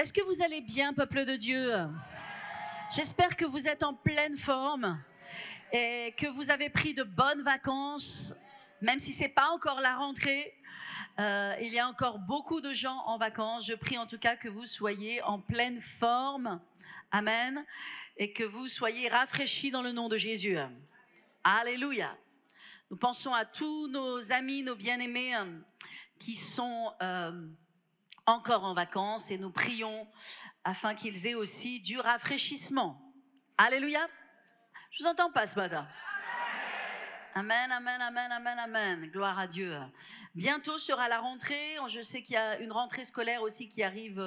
Est-ce que vous allez bien, peuple de Dieu? J'espère que vous êtes en pleine forme et que vous avez pris de bonnes vacances, même si ce n'est pas encore la rentrée. Il y a encore beaucoup de gens en vacances. Je prie en tout cas que vous soyez en pleine forme. Amen. Et que vous soyez rafraîchis dans le nom de Jésus. Alléluia. Nous pensons à tous nos amis, nos bien-aimés qui sont encore en vacances et nous prions afin qu'ils aient aussi du rafraîchissement. Alléluia. Je vous entends pas ce matin. Amen, amen, amen, amen, amen. Gloire à Dieu. Bientôt sera la rentrée. Je sais qu'il y a une rentrée scolaire aussi qui arrive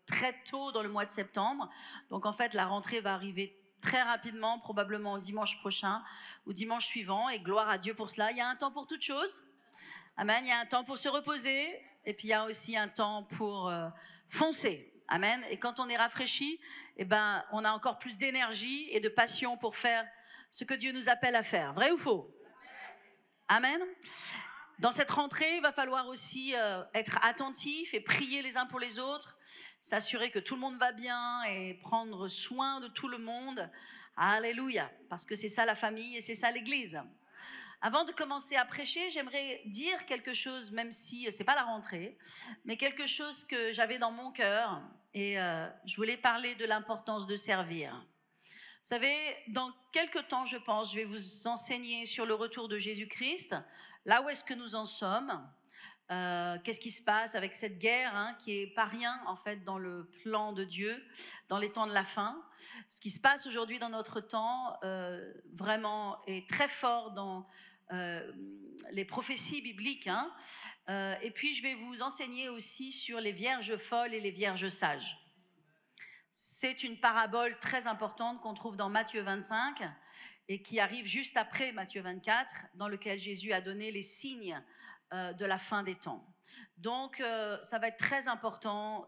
très tôt dans le mois de septembre. Donc en fait, la rentrée va arriver très rapidement, probablement dimanche prochain ou dimanche suivant. Et gloire à Dieu pour cela. Il y a un temps pour toutes choses. Amen. Il y a un temps pour se reposer. Et puis il y a aussi un temps pour foncer. Amen. Et quand on est rafraîchi, eh ben, on a encore plus d'énergie et de passion pour faire ce que Dieu nous appelle à faire. Vrai ou faux? Amen. Dans cette rentrée, il va falloir aussi être attentif et prier les uns pour les autres, s'assurer que tout le monde va bien et prendre soin de tout le monde. Alléluia. Parce que c'est ça la famille et c'est ça l'Église. Avant de commencer à prêcher, j'aimerais dire quelque chose, même si ce n'est pas la rentrée, mais quelque chose que j'avais dans mon cœur. Et je voulais parler de l'importance de servir. Vous savez, dans quelques temps, je pense, je vais vous enseigner sur le retour de Jésus-Christ, là où est-ce que nous en sommes, qu'est-ce qui se passe avec cette guerre qui n'est pas rien, en fait, dans le plan de Dieu, dans les temps de la fin. Ce qui se passe aujourd'hui dans notre temps, vraiment, est très fort dans les prophéties bibliques. Et puis, je vais vous enseigner aussi sur les vierges folles et les vierges sages. C'est une parabole très importante qu'on trouve dans Matthieu 25 et qui arrive juste après Matthieu 24, dans lequel Jésus a donné les signes de la fin des temps. Donc, ça va être très important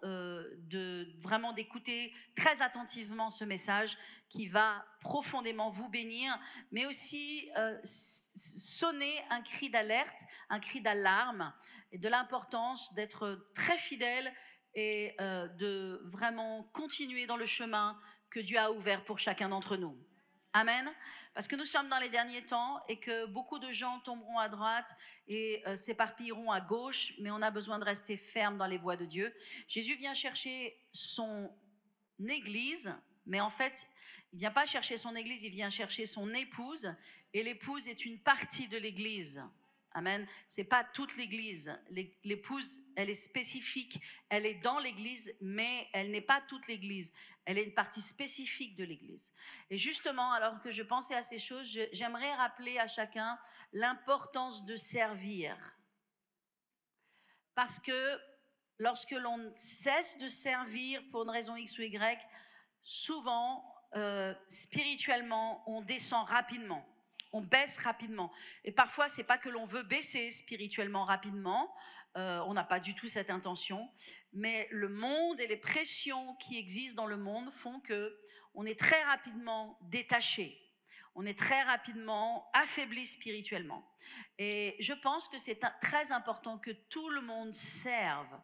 vraiment d'écouter très attentivement ce message qui va profondément vous bénir, mais aussi sonner un cri d'alerte, un cri d'alarme et de l'importance d'être très fidèle et de vraiment continuer dans le chemin que Dieu a ouvert pour chacun d'entre nous. Amen. Parce que nous sommes dans les derniers temps et que beaucoup de gens tomberont à droite et s'éparpilleront à gauche, mais on a besoin de rester ferme dans les voies de Dieu. Jésus vient chercher son église, mais en fait, il ne vient pas chercher son église, il vient chercher son épouse, et l'épouse est une partie de l'église. Amen. C'est pas toute l'église. L'épouse, elle est spécifique. Elle est dans l'église, mais elle n'est pas toute l'église. Elle est une partie spécifique de l'église. Et justement, alors que je pensais à ces choses, j'aimerais rappeler à chacun l'importance de servir. Parce que lorsque l'on cesse de servir pour une raison X ou Y, souvent, spirituellement, on descend rapidement. On baisse rapidement. Et parfois, ce n'est pas que l'on veut baisser spirituellement rapidement, on n'a pas du tout cette intention, mais le monde et les pressions qui existent dans le monde font qu'on est très rapidement détaché, on est très rapidement affaibli spirituellement. Et je pense que c'est très important que tout le monde serve.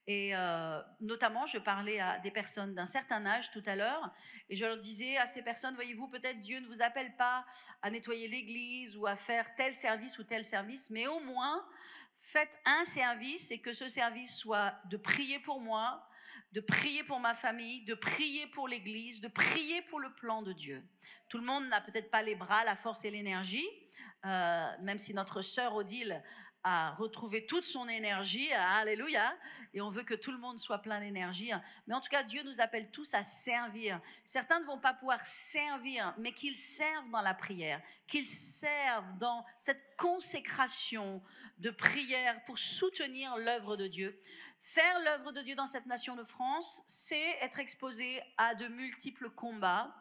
Et notamment, je parlais à des personnes d'un certain âge tout à l'heure, et je leur disais à ces personnes, voyez-vous, peut-être Dieu ne vous appelle pas à nettoyer l'église ou à faire tel service ou tel service, mais au moins, faites un service et que ce service soit de prier pour moi, de prier pour ma famille, de prier pour l'église, de prier pour le plan de Dieu. Tout le monde n'a peut-être pas les bras, la force et l'énergie, même si notre sœur Odile a retrouvé toute son énergie, alléluia, et on veut que tout le monde soit plein d'énergie. Mais en tout cas, Dieu nous appelle tous à servir. Certains ne vont pas pouvoir servir, mais qu'ils servent dans la prière, qu'ils servent dans cette consécration de prière pour soutenir l'œuvre de Dieu. Faire l'œuvre de Dieu dans cette nation de France, c'est être exposé à de multiples combats,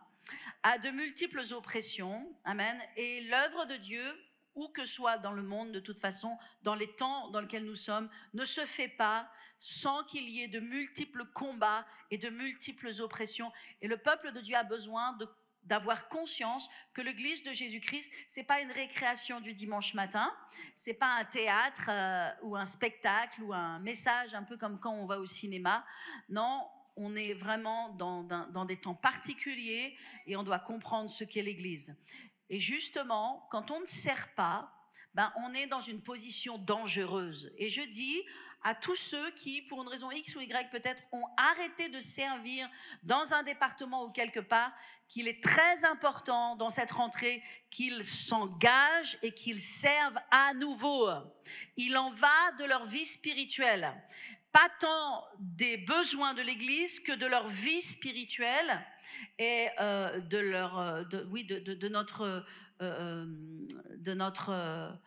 à de multiples oppressions. Amen. Et l'œuvre de Dieu, où que soit dans le monde, de toute façon, dans les temps dans lesquels nous sommes, ne se fait pas sans qu'il y ait de multiples combats et de multiples oppressions. Et le peuple de Dieu a besoin d'avoir conscience que l'église de Jésus-Christ, c'est pas une récréation du dimanche matin, c'est pas un théâtre ou un spectacle ou un message un peu comme quand on va au cinéma. Non, on est vraiment dans des temps particuliers et on doit comprendre ce qu'est l'Église. Et justement, quand on ne sert pas, on est dans une position dangereuse. Et je dis à tous ceux qui, pour une raison X ou Y peut-être, ont arrêté de servir dans un département ou quelque part, qu'il est très important dans cette rentrée qu'ils s'engagent et qu'ils servent à nouveau. Il en va de leur vie spirituelle. Pas tant des besoins de l'Église que de leur vie spirituelle et de notre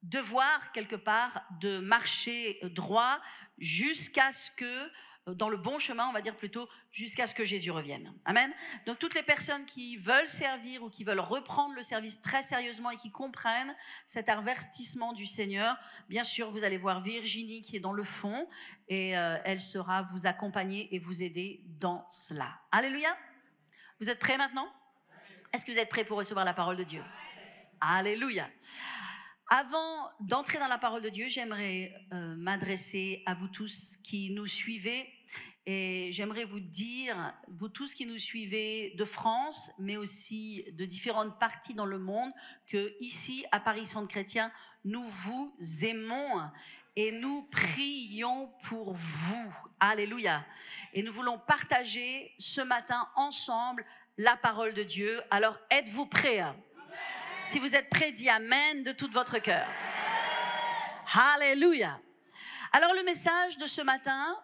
devoir quelque part de marcher droit jusqu'à ce que, dans le bon chemin on va dire plutôt, jusqu'à ce que Jésus revienne. Amen. Donc toutes les personnes qui veulent servir ou qui veulent reprendre le service très sérieusement et qui comprennent cet avertissement du Seigneur, bien sûr vous allez voir Virginie qui est dans le fond et elle sera vous accompagner et vous aider dans cela. Alléluia. Vous êtes prêts maintenant? Est-ce que vous êtes prêts pour recevoir la parole de Dieu? Alléluia. Avant d'entrer dans la parole de Dieu, j'aimerais m'adresser à vous tous qui nous suivez et j'aimerais vous dire, vous tous qui nous suivez de France, mais aussi de différentes parties dans le monde, que ici à Paris Centre Chrétien, nous vous aimons et nous prions pour vous. Alléluia. Et nous voulons partager ce matin ensemble la parole de Dieu. Alors êtes-vous prêts? Si vous êtes prêts, dis Amen de tout votre cœur. Alléluia. Alors le message de ce matin,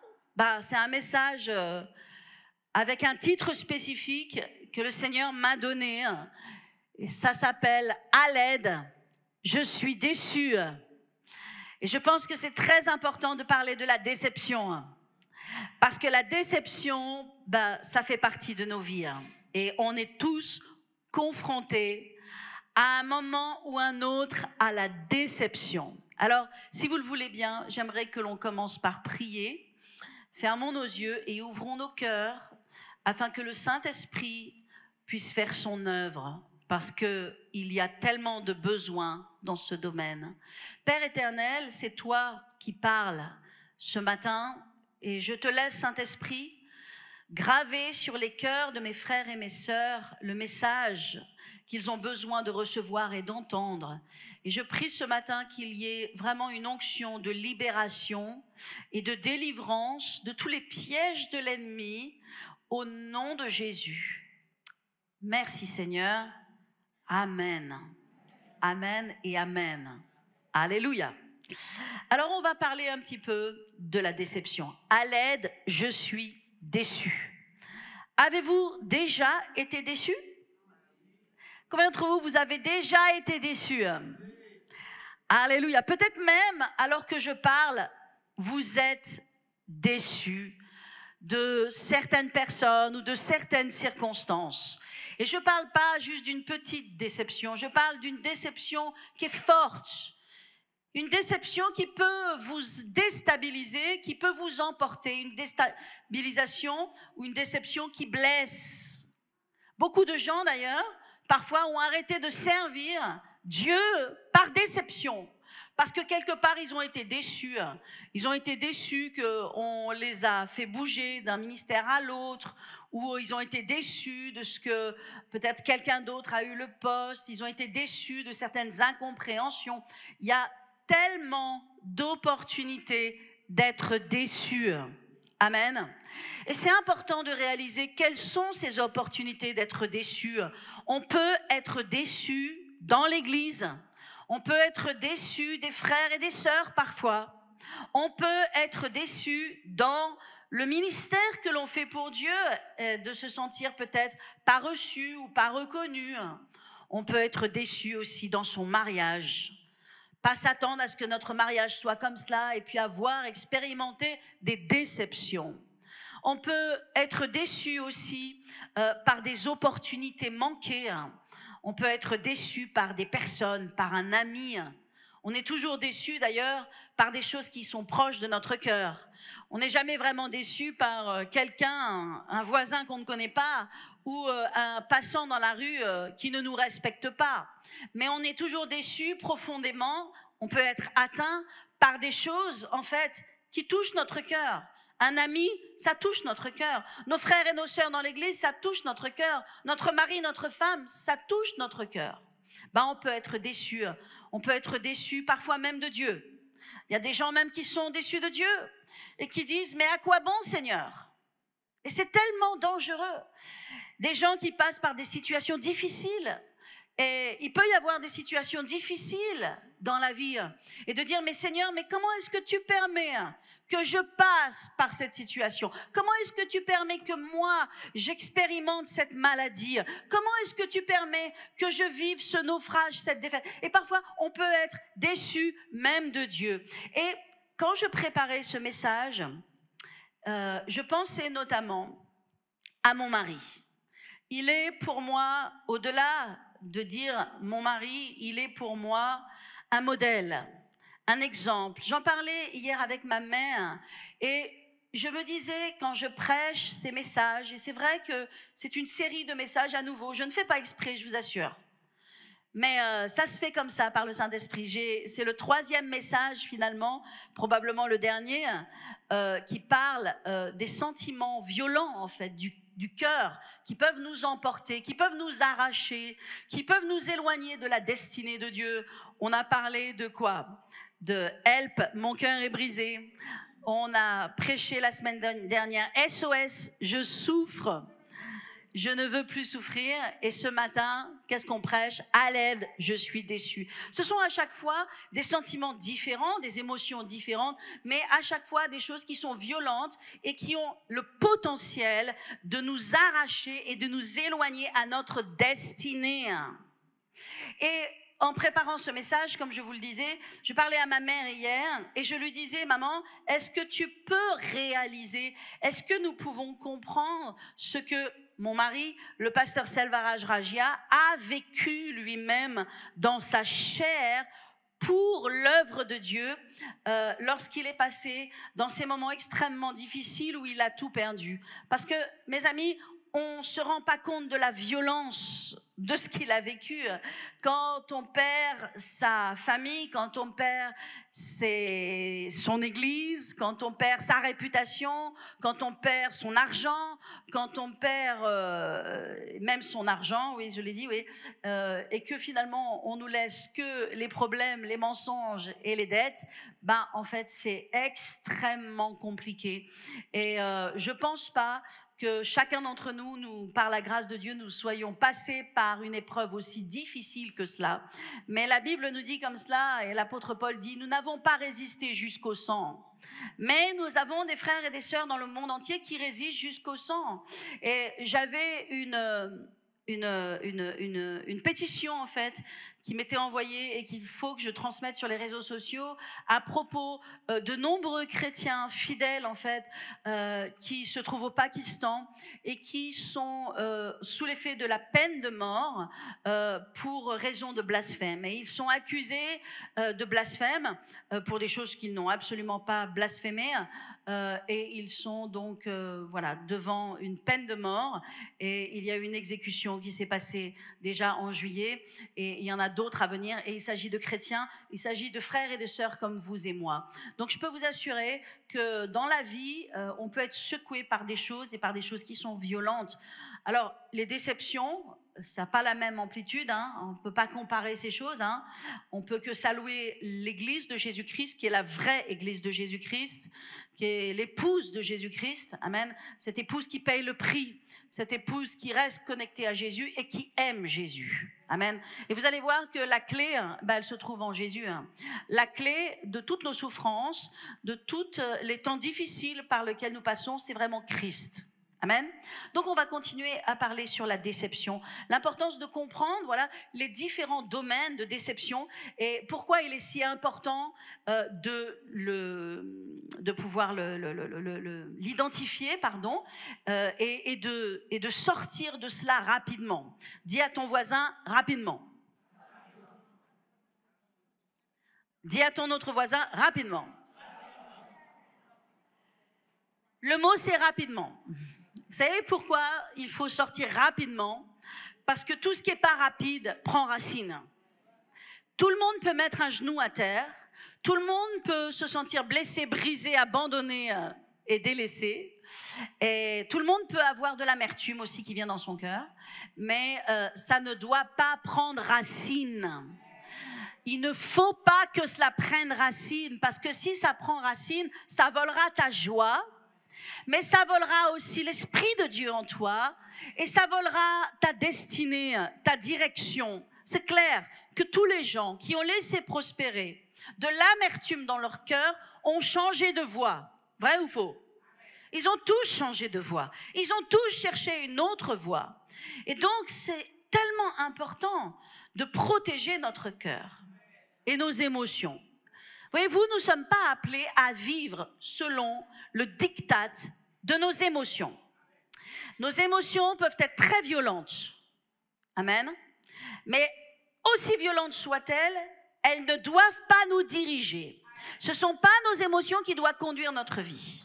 c'est un message avec un titre spécifique que le Seigneur m'a donné. Et ça s'appelle « À l'aide, je suis déçu ». Et je pense que c'est très important de parler de la déception. Parce que la déception, ça fait partie de nos vies. Et on est tous confrontés à un moment ou un autre à la déception. Alors, si vous le voulez bien, j'aimerais que l'on commence par prier. Fermons nos yeux et ouvrons nos cœurs afin que le Saint-Esprit puisse faire son œuvre, parce qu'il y a tellement de besoins dans ce domaine. Père éternel, c'est toi qui parles ce matin et je te laisse, Saint-Esprit, graver sur les cœurs de mes frères et mes sœurs le message qu'ils ont besoin de recevoir et d'entendre. Et je prie ce matin qu'il y ait vraiment une onction de libération et de délivrance de tous les pièges de l'ennemi au nom de Jésus. Merci Seigneur. Amen. Amen et Amen. Alléluia. Alors on va parler un petit peu de la déception. À l'aide, je suis déçu. Avez-vous déjà été déçu? Combien d'entre vous, vous avez déjà été déçus? Alléluia. Peut-être même, alors que je parle, vous êtes déçus de certaines personnes ou de certaines circonstances. Et je ne parle pas juste d'une petite déception, je parle d'une déception qui est forte. Une déception qui peut vous déstabiliser, qui peut vous emporter. Une déstabilisation ou une déception qui blesse. Beaucoup de gens d'ailleurs, parfois ont arrêté de servir Dieu par déception. Parce que quelque part, ils ont été déçus. Ils ont été déçus qu'on les a fait bouger d'un ministère à l'autre, ou ils ont été déçus de ce que peut-être quelqu'un d'autre a eu le poste. Ils ont été déçus de certaines incompréhensions. Il y a tellement d'opportunités d'être déçus. Amen. Et c'est important de réaliser quelles sont ces opportunités d'être déçus. On peut être déçu dans l'église. On peut être déçu des frères et des sœurs parfois. On peut être déçu dans le ministère que l'on fait pour Dieu, de se sentir peut-être pas reçu ou pas reconnu. On peut être déçu aussi dans son mariage. Pas s'attendre à ce que notre mariage soit comme cela et puis avoir expérimenté des déceptions. On peut être déçu aussi par des opportunités manquées. On peut être déçu par des personnes, par un ami. On est toujours déçu d'ailleurs par des choses qui sont proches de notre cœur. On n'est jamais vraiment déçu par quelqu'un, un voisin qu'on ne connaît pas ou un passant dans la rue qui ne nous respecte pas. Mais on est toujours déçu profondément, on peut être atteint par des choses en fait qui touchent notre cœur. Un ami, ça touche notre cœur. Nos frères et nos sœurs dans l'église, ça touche notre cœur. Notre mari, notre femme, ça touche notre cœur. Ben, on peut être déçu. On peut être déçu parfois même de Dieu. Il y a des gens même qui sont déçus de Dieu et qui disent, mais à quoi bon, Seigneur? Et c'est tellement dangereux. Des gens qui passent par des situations difficiles. Et il peut y avoir des situations difficiles dans la vie et de dire, mais Seigneur, mais comment est-ce que tu permets que je passe par cette situation? Comment est-ce que tu permets que moi, j'expérimente cette maladie? Comment est-ce que tu permets que je vive ce naufrage, cette défaite? Et parfois, on peut être déçu même de Dieu. Et quand je préparais ce message, je pensais notamment à mon mari. Il est pour moi, au-delà de dire mon mari, il est pour moi un modèle, un exemple. J'en parlais hier avec ma mère et je me disais quand je prêche ces messages, et c'est vrai que c'est une série de messages à nouveau, je ne fais pas exprès, je vous assure. Mais ça se fait comme ça par le Saint-Esprit. C'est le 3e message finalement, probablement le dernier, qui parle des sentiments violents en fait, du cœur, qui peuvent nous emporter, qui peuvent nous arracher, qui peuvent nous éloigner de la destinée de Dieu. On a parlé de quoi? De « Help, mon cœur est brisé ». On a prêché la semaine dernière « SOS, je souffre ». Je ne veux plus souffrir. Et ce matin, qu'est-ce qu'on prêche? À l'aide, je suis déçu. Ce sont à chaque fois des sentiments différents, des émotions différentes, mais à chaque fois des choses qui sont violentes et qui ont le potentiel de nous arracher et de nous éloigner à notre destinée. Et en préparant ce message, comme je vous le disais, je parlais à ma mère hier et je lui disais, maman, est-ce que tu peux réaliser, est-ce que nous pouvons comprendre ce que mon mari, le pasteur Selvaraj Ragia, a vécu lui-même dans sa chair pour l'œuvre de Dieu lorsqu'il est passé dans ces moments extrêmement difficiles où il a tout perdu. Parce que, mes amis, on ne se rend pas compte de la violence de ce qu'il a vécu. Quand on perd sa famille, quand on perd son église, quand on perd sa réputation, quand on perd son argent, quand on perd même son argent, oui, je l'ai dit, oui, et que finalement on nous laisse que les problèmes, les mensonges et les dettes, ben en fait c'est extrêmement compliqué. Et je pense pas que chacun d'entre nous, par la grâce de Dieu, nous soyons passés par une épreuve aussi difficile que cela. Mais la Bible nous dit comme cela, et l'apôtre Paul dit, nous n'avons pas résisté jusqu'au sang. Mais nous avons des frères et des sœurs dans le monde entier qui résistent jusqu'au sang. Et j'avais une pétition en fait qui m'était envoyée et qu'il faut que je transmette sur les réseaux sociaux à propos de nombreux chrétiens fidèles en fait qui se trouvent au Pakistan et qui sont sous l'effet de la peine de mort pour raison de blasphème. Et ils sont accusés de blasphème pour des choses qu'ils n'ont absolument pas blasphémées et ils sont donc voilà, devant une peine de mort et il y a eu une exécution qui s'est passée déjà en juillet et il y en a d'autres à venir et il s'agit de chrétiens, il s'agit de frères et de sœurs comme vous et moi. Donc je peux vous assurer que dans la vie, on peut être secoué par des choses et par des choses qui sont violentes. Alors les déceptions, ça n'a pas la même amplitude, hein. On ne peut pas comparer ces choses. Hein. On peut que saluer l'église de Jésus-Christ, qui est la vraie église de Jésus-Christ, qui est l'épouse de Jésus-Christ. Amen. Cette épouse qui paye le prix, cette épouse qui reste connectée à Jésus et qui aime Jésus. Amen. Et vous allez voir que la clé, ben, elle se trouve en Jésus. Hein. La clé de toutes nos souffrances, de tous les temps difficiles par lesquels nous passons, c'est vraiment Christ. Amen. Donc on va continuer à parler sur la déception, l'importance de comprendre voilà, les différents domaines de déception et pourquoi il est si important de pouvoir l'identifier et de sortir de cela rapidement. Dis à ton voisin rapidement. Dis à ton autre voisin rapidement. Le mot c'est rapidement. Vous savez pourquoi il faut sortir rapidement? Parce que tout ce qui n'est pas rapide prend racine. Tout le monde peut mettre un genou à terre, tout le monde peut se sentir blessé, brisé, abandonné et délaissé. Et tout le monde peut avoir de l'amertume aussi qui vient dans son cœur, mais ça ne doit pas prendre racine. Il ne faut pas que cela prenne racine, parce que si ça prend racine, ça volera ta joie, mais ça volera aussi l'Esprit de Dieu en toi, et ça volera ta destinée, ta direction. C'est clair que tous les gens qui ont laissé prospérer de l'amertume dans leur cœur ont changé de voie. Vrai ou faux? Ils ont tous changé de voie. Ils ont tous cherché une autre voie. Et donc, c'est tellement important de protéger notre cœur et nos émotions. Voyez-vous, nous ne sommes pas appelés à vivre selon le diktat de nos émotions. Nos émotions peuvent être très violentes. Amen. Mais aussi violentes soient-elles, elles ne doivent pas nous diriger. Ce ne sont pas nos émotions qui doivent conduire notre vie.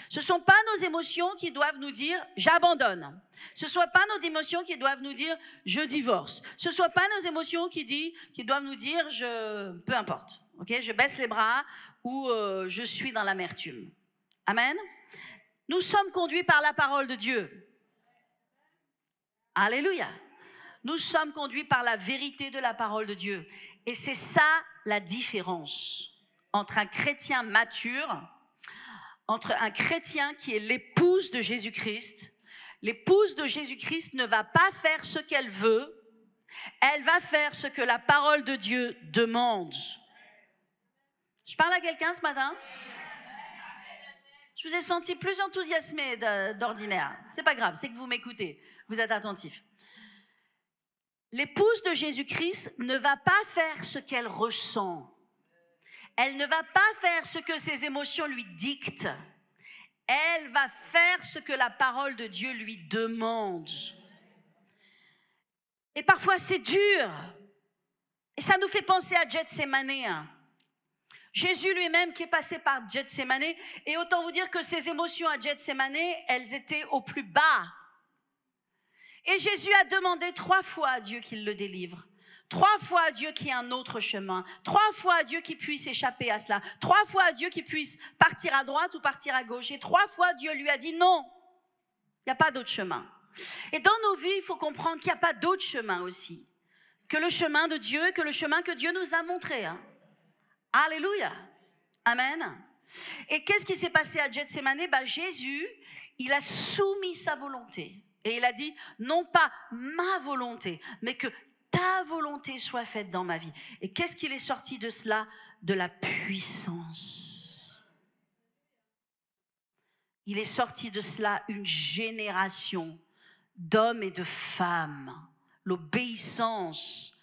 Ce ne sont pas nos émotions qui doivent nous dire « j'abandonne ». Ce ne sont pas nos émotions qui doivent nous dire « je divorce ». Ce ne sont pas nos émotions qui doivent nous dire « peu importe, okay, je baisse les bras » ou « je suis dans l'amertume ». Amen. Nous sommes conduits par la parole de Dieu. Alléluia. Nous sommes conduits par la vérité de la parole de Dieu. Et c'est ça la différence entre un chrétien mature, entre un chrétien qui est l'épouse de Jésus-Christ. L'épouse de Jésus-Christ ne va pas faire ce qu'elle veut, elle va faire ce que la parole de Dieu demande. Je parle à quelqu'un ce matin? Je vous ai senti plus enthousiasmé d'ordinaire. C'est pas grave, c'est que vous m'écoutez, vous êtes attentifs. L'épouse de Jésus-Christ ne va pas faire ce qu'elle ressent. Elle ne va pas faire ce que ses émotions lui dictent. Elle va faire ce que la parole de Dieu lui demande. Et parfois c'est dur. Et ça nous fait penser à Gethsémane. Jésus lui-même qui est passé par Gethsémane. Et autant vous dire que ses émotions à Gethsémane, elles étaient au plus bas. Et Jésus a demandé 3 fois à Dieu qu'il le délivre. 3 fois à Dieu qu'il y ait un autre chemin. 3 fois à Dieu qu'il puisse échapper à cela. 3 fois à Dieu qu'il puisse partir à droite ou partir à gauche. Et 3 fois Dieu lui a dit non, il n'y a pas d'autre chemin. Et dans nos vies, il faut comprendre qu'il n'y a pas d'autre chemin aussi que le chemin de Dieu, que le chemin que Dieu nous a montré. Alléluia. Amen. Et qu'est-ce qui s'est passé à Gethsémane? Jésus, il a soumis sa volonté. Et il a dit, non pas ma volonté, mais que ta volonté soit faite dans ma vie. Et qu'est-ce qu'il est sorti de cela? De la puissance. Il est sorti de cela une génération d'hommes et de femmes. L'obéissance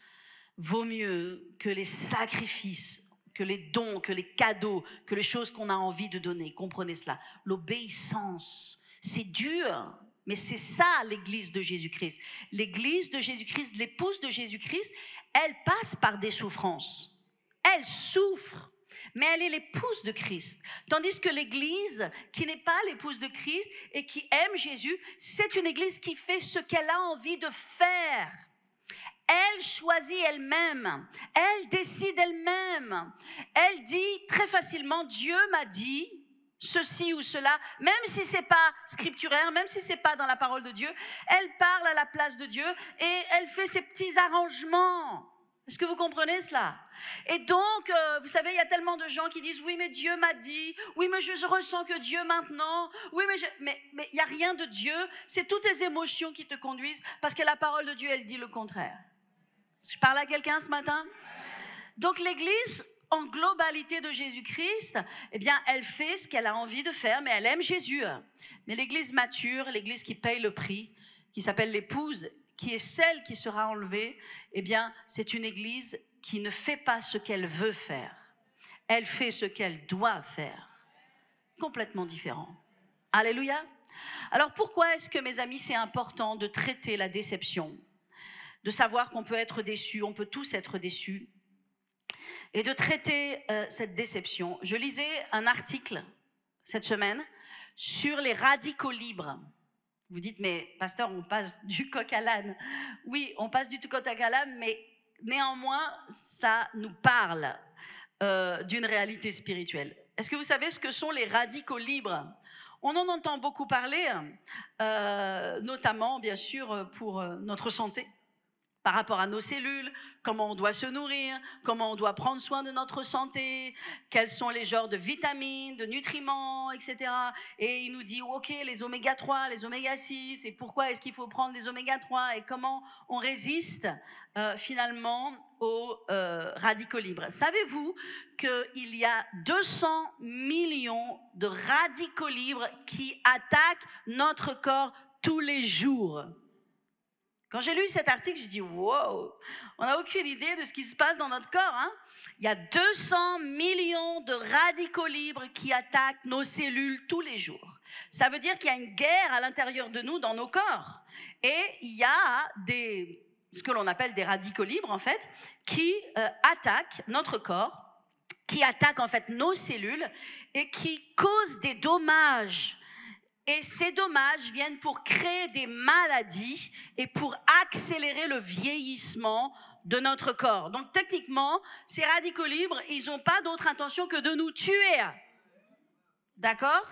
vaut mieux que les sacrifices, que les dons, que les cadeaux, que les choses qu'on a envie de donner. Comprenez cela. L'obéissance, c'est dur. Mais c'est ça l'église de Jésus-Christ. L'église de Jésus-Christ, l'épouse de Jésus-Christ, elle passe par des souffrances. Elle souffre, mais elle est l'épouse de Christ. Tandis que l'église qui n'est pas l'épouse de Christ et qui aime Jésus, c'est une église qui fait ce qu'elle a envie de faire. Elle choisit elle-même, elle décide elle-même. Elle dit très facilement, Dieu m'a dit ceci ou cela, même si c'est pas scripturaire, même si c'est pas dans la parole de Dieu, elle parle à la place de Dieu et elle fait ses petits arrangements. Est-ce que vous comprenez cela? Et donc, vous savez, il y a tellement de gens qui disent « Oui, mais Dieu m'a dit. Oui, mais je ressens que Dieu maintenant. Oui, mais il n'y a rien de Dieu. C'est toutes tes émotions qui te conduisent parce que la parole de Dieu, elle dit le contraire. » Je parle à quelqu'un ce matin? Donc, l'Église, en globalité de Jésus-Christ, eh bien, elle fait ce qu'elle a envie de faire, mais elle aime Jésus. Mais l'Église mature, l'Église qui paye le prix, qui s'appelle l'épouse, qui est celle qui sera enlevée, eh bien, c'est une Église qui ne fait pas ce qu'elle veut faire. Elle fait ce qu'elle doit faire. Complètement différent. Alléluia. Alors, pourquoi est-ce que, mes amis, c'est important de traiter la déception? De savoir qu'on peut être déçu, on peut tous être déçus. Et de traiter cette déception. Je lisais un article cette semaine sur les radicaux libres. Vous dites, mais pasteur, on passe du coq à l'âne. Oui, on passe du coq à l'âne, mais néanmoins, ça nous parle d'une réalité spirituelle. Est-ce que vous savez ce que sont les radicaux libres? On en entend beaucoup parler, notamment, bien sûr, pour notre santé, par rapport à nos cellules, comment on doit se nourrir, comment on doit prendre soin de notre santé, quels sont les genres de vitamines, de nutriments, etc. Et il nous dit, OK, les oméga 3, les oméga 6, et pourquoi est-ce qu'il faut prendre les oméga 3 et comment on résiste finalement aux radicaux libres. Savez-vous qu'il y a 200 millions de radicaux libres qui attaquent notre corps tous les jours? Quand j'ai lu cet article, je dis wow, on n'a aucune idée de ce qui se passe dans notre corps. Hein? Il y a 200 millions de radicaux libres qui attaquent nos cellules tous les jours. Ça veut dire qu'il y a une guerre à l'intérieur de nous, dans nos corps. Et il y a ce que l'on appelle des radicaux libres, en fait, qui attaquent notre corps, qui attaquent en fait nos cellules et qui causent des dommages. Et ces dommages viennent pour créer des maladies et pour accélérer le vieillissement de notre corps. Donc techniquement, ces radicaux libres, ils n'ont pas d'autre intention que de nous tuer. D'accord ?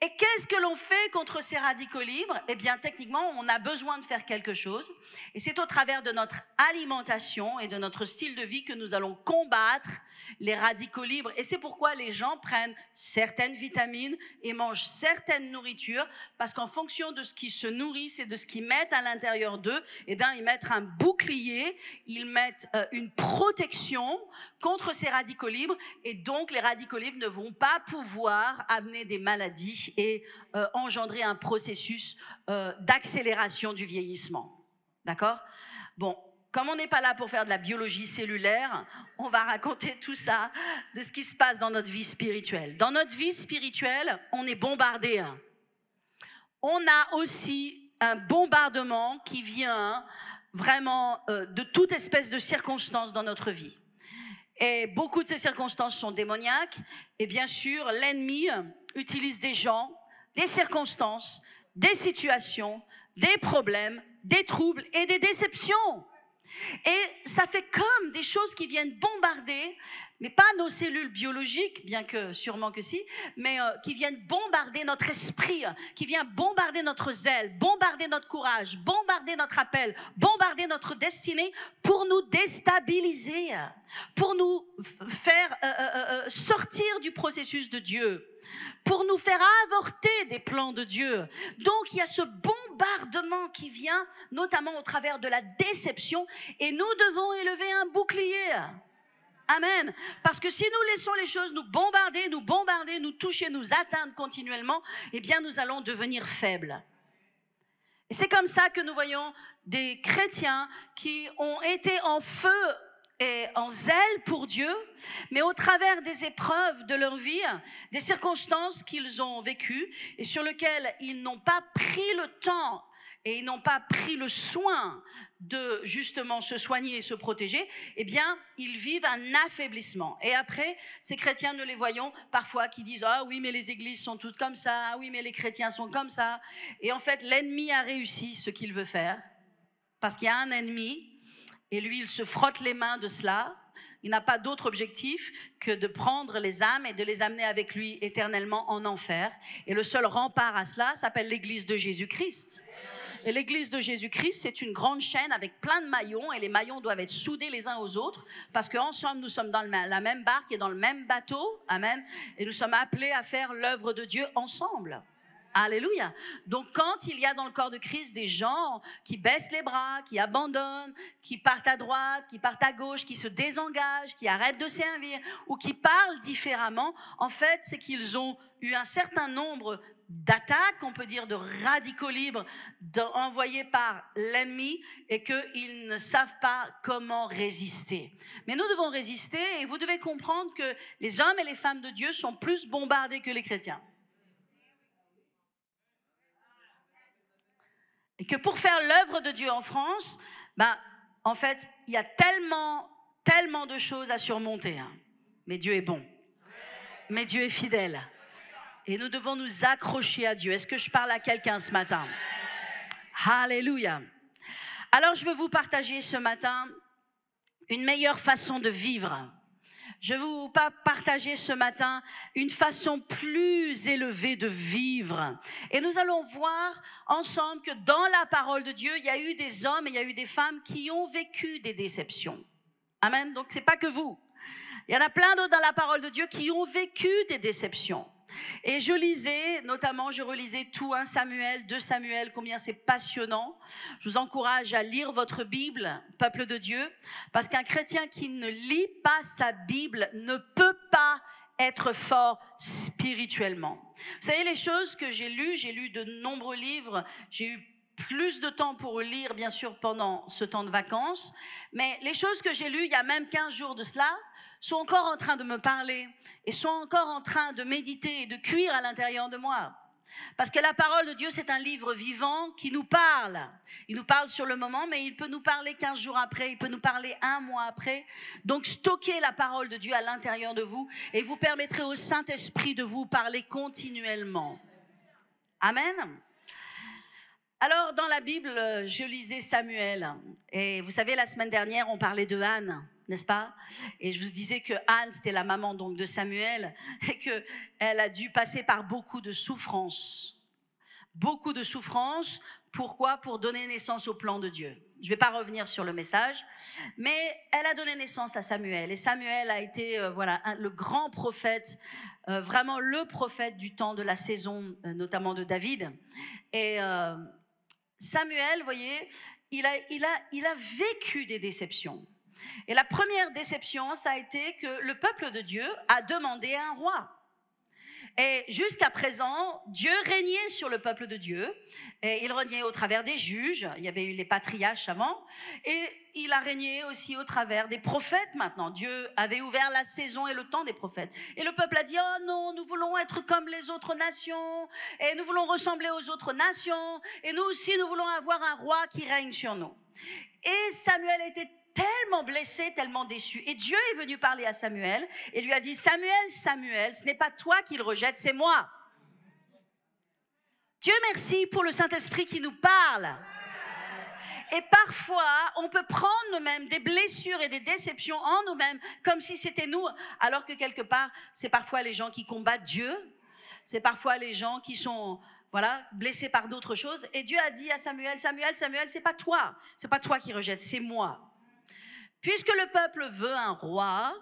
Et qu'est-ce que l'on fait contre ces radicaux libres? Eh bien, techniquement, on a besoin de faire quelque chose. Et c'est au travers de notre alimentation et de notre style de vie que nous allons combattre les radicaux libres. Et c'est pourquoi les gens prennent certaines vitamines et mangent certaines nourritures, parce qu'en fonction de ce qu'ils se nourrissent et de ce qu'ils mettent à l'intérieur d'eux, eh bien, ils mettent un bouclier, ils mettent une protection contre ces radicaux libres. Et donc, les radicaux libres ne vont pas pouvoir amener des maladies et engendrer un processus d'accélération du vieillissement. D'accord ? Bon, comme on n'est pas là pour faire de la biologie cellulaire, on va raconter tout ça de ce qui se passe dans notre vie spirituelle. Dans notre vie spirituelle, on est bombardé. On a aussi un bombardement qui vient vraiment de toute espèce de circonstances dans notre vie. Et beaucoup de ces circonstances sont démoniaques. Et bien sûr, l'ennemi utilise des gens, des circonstances, des situations, des problèmes, des troubles et des déceptions. Et ça fait comme des choses qui viennent bombarder, mais pas nos cellules biologiques, bien que sûrement que si, mais qui viennent bombarder notre esprit, qui viennent bombarder notre zèle, bombarder notre courage, bombarder notre appel, bombarder notre destinée pour nous déstabiliser, pour nous faire sortir du processus de Dieu, pour nous faire avorter des plans de Dieu. Donc il y a ce bombardement qui vient notamment au travers de la déception, et nous devons élever un bouclier. Amen. Parce que si nous laissons les choses nous bombarder, nous toucher, nous atteindre continuellement, eh bien nous allons devenir faibles. Et c'est comme ça que nous voyons des chrétiens qui ont été en feu et en zèle pour Dieu, mais au travers des épreuves de leur vie, des circonstances qu'ils ont vécues et sur lesquelles ils n'ont pas pris le temps et ils n'ont pas pris le soin de justement se soigner et se protéger, eh bien, ils vivent un affaiblissement. Et après, ces chrétiens, nous les voyons parfois qui disent « Ah oui, mais les églises sont toutes comme ça, ah oui, mais les chrétiens sont comme ça. » Et en fait, l'ennemi a réussi ce qu'il veut faire, parce qu'il y a un ennemi, et lui, il se frotte les mains de cela. Il n'a pas d'autre objectif que de prendre les âmes et de les amener avec lui éternellement en enfer. Et le seul rempart à cela s'appelle l'Église de Jésus-Christ. Et l'Église de Jésus-Christ, c'est une grande chaîne avec plein de maillons, et les maillons doivent être soudés les uns aux autres, parce qu'ensemble, nous sommes dans la même barque et dans le même bateau. Amen. Et nous sommes appelés à faire l'œuvre de Dieu ensemble. Alléluia. Donc quand il y a dans le corps de Christ des gens qui baissent les bras, qui abandonnent, qui partent à droite, qui partent à gauche, qui se désengagent, qui arrêtent de servir ou qui parlent différemment, en fait, c'est qu'ils ont eu un certain nombre d'attaques, on peut dire de radicaux libres envoyés par l'ennemi, et qu'ils ne savent pas comment résister. Mais nous devons résister, et vous devez comprendre que les hommes et les femmes de Dieu sont plus bombardés que les chrétiens. Et que pour faire l'œuvre de Dieu en France, en fait, il y a tellement de choses à surmonter. Hein. Mais Dieu est bon. Mais Dieu est fidèle. Et nous devons nous accrocher à Dieu. Est-ce que je parle à quelqu'un ce matin? Alléluia. Alors, je veux vous partager ce matin une meilleure façon de vivre. Je vais vous partager ce matin une façon plus élevée de vivre. Et nous allons voir ensemble que dans la parole de Dieu, il y a eu des hommes et il y a eu des femmes qui ont vécu des déceptions. Amen. Donc, ce n'est pas que vous. Il y en a plein d'autres dans la parole de Dieu qui ont vécu des déceptions. Et je lisais, notamment, je relisais tout 1 Samuel, 2 Samuel, combien c'est passionnant. Je vous encourage à lire votre Bible, peuple de Dieu, parce qu'un chrétien qui ne lit pas sa Bible ne peut pas être fort spirituellement. Vous savez, les choses que j'ai lu de nombreux livres, j'ai eu plus de temps pour lire, bien sûr, pendant ce temps de vacances. Mais les choses que j'ai lues il y a même 15 jours de cela sont encore en train de me parler et sont encore en train de méditer et de cuire à l'intérieur de moi. Parce que la parole de Dieu, c'est un livre vivant qui nous parle. Il nous parle sur le moment, mais il peut nous parler 15 jours après, il peut nous parler 1 mois après. Donc, stockez la parole de Dieu à l'intérieur de vous et vous permettrez au Saint-Esprit de vous parler continuellement. Amen. Alors, dans la Bible, je lisais Samuel. Et vous savez, la semaine dernière, on parlait de Anne, n'est-ce pas? Et je vous disais que Anne, c'était la maman donc, de Samuel et qu'elle a dû passer par beaucoup de souffrances. Beaucoup de souffrances. Pourquoi? Pour donner naissance au plan de Dieu. Je ne vais pas revenir sur le message, mais elle a donné naissance à Samuel. Et Samuel a été le grand prophète, vraiment le prophète du temps de la saison, notamment de David. Et Samuel, vous voyez, il a vécu des déceptions. Et la première déception, ça a été que le peuple de Dieu a demandé un roi. Et jusqu'à présent, Dieu régnait sur le peuple de Dieu. Et il régnait au travers des juges. Il y avait eu les patriarches avant. Et il a régné aussi au travers des prophètes maintenant. Dieu avait ouvert la saison et le temps des prophètes. Et le peuple a dit, oh non, nous voulons être comme les autres nations. Et nous voulons ressembler aux autres nations. Et nous aussi, nous voulons avoir un roi qui règne sur nous. Et Samuel était tellement blessé, tellement déçu. Et Dieu est venu parler à Samuel et lui a dit, Samuel, Samuel, ce n'est pas toi qu'il rejette, c'est moi. Dieu merci pour le Saint-Esprit qui nous parle. Et parfois, on peut prendre nous-mêmes des blessures et des déceptions en nous-mêmes comme si c'était nous, alors que quelque part, c'est parfois les gens qui combattent Dieu, c'est parfois les gens qui sont blessés par d'autres choses. Et Dieu a dit à Samuel, Samuel, Samuel, c'est pas toi qui rejette, c'est moi. Puisque le peuple veut un roi,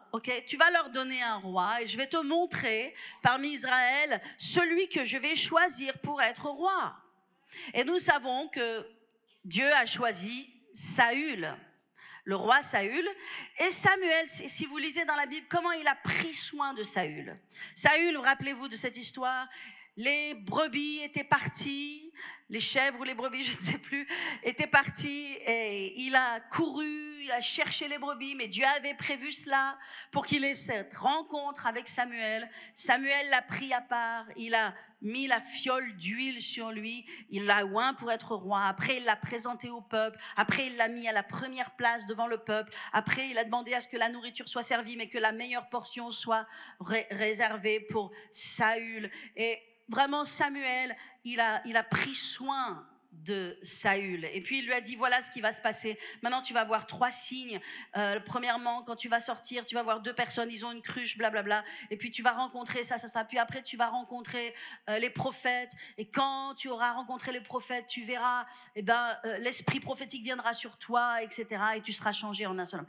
tu vas leur donner un roi et je vais te montrer parmi Israël celui que je vais choisir pour être roi. Et nous savons que Dieu a choisi Saül, le roi Saül. Et Samuel, si vous lisez dans la Bible, comment il a pris soin de Saül. Saül, rappelez-vous de cette histoire, les brebis étaient parties, les chèvres ou les brebis, je ne sais plus, étaient parties et il a couru, il a cherché les brebis, mais Dieu avait prévu cela pour qu'il ait cette rencontre avec Samuel. Samuel l'a pris à part, il a mis la fiole d'huile sur lui, il l'a oint pour être roi, après il l'a présenté au peuple, après il l'a mis à la première place devant le peuple, après il a demandé à ce que la nourriture soit servie, mais que la meilleure portion soit réservée pour Saül. Et vraiment, Samuel, il a pris soin de Saül. Et puis, il lui a dit, voilà ce qui va se passer. Maintenant, tu vas voir 3 signes. Premièrement, quand tu vas sortir, tu vas voir 2 personnes, ils ont une cruche, blablabla. Et puis, tu vas rencontrer ça. Puis après, tu vas rencontrer les prophètes. Et quand tu auras rencontré les prophètes, tu verras, l'esprit prophétique viendra sur toi, etc. Et tu seras changé en un seul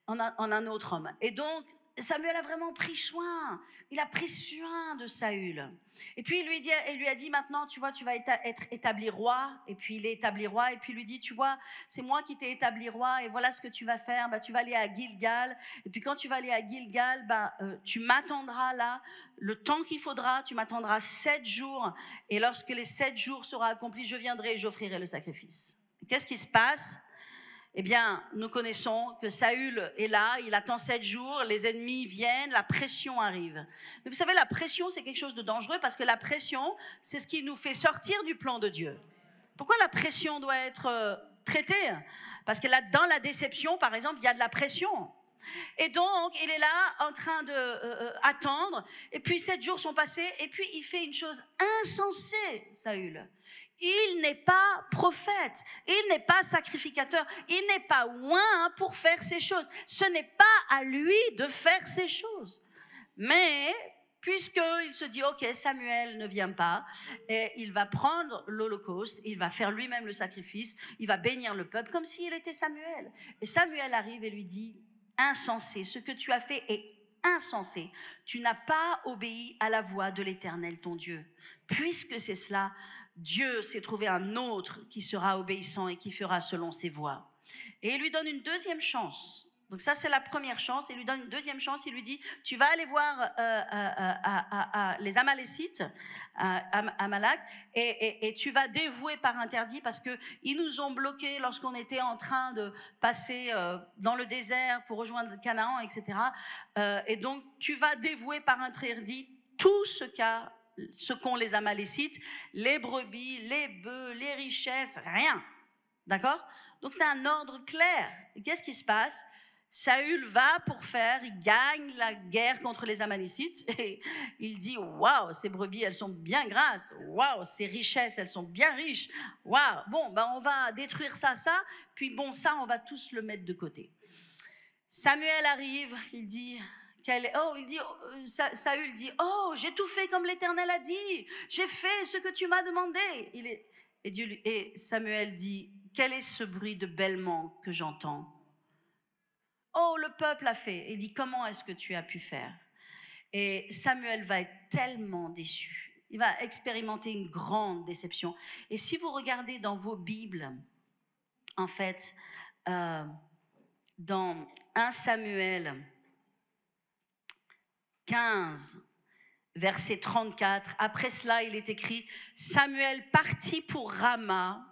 homme, en un autre homme. Et donc, Samuel a vraiment pris soin. Il a pris soin de Saül. Et puis il lui a dit, maintenant, tu vois, tu vas être établi roi. Et puis il est établi roi. Et puis il lui dit, tu vois, c'est moi qui t'ai établi roi. Et voilà ce que tu vas faire. Tu vas aller à Gilgal. Et puis quand tu vas aller à Gilgal, tu m'attendras là. Le temps qu'il faudra, tu m'attendras 7 jours. Et lorsque les 7 jours seront accomplis, je viendrai et j'offrirai le sacrifice. Et qu'est-ce qui se passe? Eh bien, nous connaissons que Saül est là, il attend 7 jours, les ennemis viennent, la pression arrive. Mais vous savez, la pression, c'est quelque chose de dangereux parce que la pression, c'est ce qui nous fait sortir du plan de Dieu. Pourquoi la pression doit être traitée? Parce que là, dans la déception, par exemple, il y a de la pression. Et donc, il est là en train d'attendre. Et puis 7 jours sont passés. Et puis il fait une chose insensée, Saül. Il n'est pas prophète, il n'est pas sacrificateur, il n'est pas oint pour faire ces choses. Ce n'est pas à lui de faire ces choses. Mais puisqu'il se dit, ok, Samuel ne vient pas, et il va prendre l'Holocauste, il va faire lui-même le sacrifice, il va bénir le peuple comme s'il était Samuel. Et Samuel arrive et lui dit, insensé, ce que tu as fait est insensé. Tu n'as pas obéi à la voix de l'Éternel, ton Dieu. Puisque c'est cela, Dieu s'est trouvé un autre qui sera obéissant et qui fera selon ses voies. Et il lui donne une deuxième chance. Donc ça, c'est la première chance. Il lui donne une deuxième chance. Il lui dit, tu vas aller voir les Amalécites, Amalek, et tu vas dévouer par interdit parce qu'ils nous ont bloqués lorsqu'on était en train de passer dans le désert pour rejoindre Canaan, etc. Et donc, tu vas dévouer par interdit tout ce qu'ont les Amalécites, les brebis, les bœufs, les richesses, rien. D'accord? Donc, c'est un ordre clair. Et qu'est-ce qui se passe? Saül va il gagne la guerre contre les Amalécites et il dit, waouh, ces brebis, elles sont bien grasses, waouh, ces richesses, elles sont bien riches, waouh, bon, ben on va détruire ça, puis bon, ça, on va tous le mettre de côté. Samuel arrive, Saül dit, oh, j'ai tout fait comme l'Éternel a dit, j'ai fait ce que tu m'as demandé. Et Samuel dit, quel est ce bruit de bêlement que j'entends? Oh, le peuple a fait. Il dit, comment est-ce que tu as pu faire? Et Samuel va être tellement déçu. Il va expérimenter une grande déception. Et si vous regardez dans vos Bibles, en fait, dans 1 Samuel 15, verset 34, après cela, il est écrit, Samuel partit pour Rama,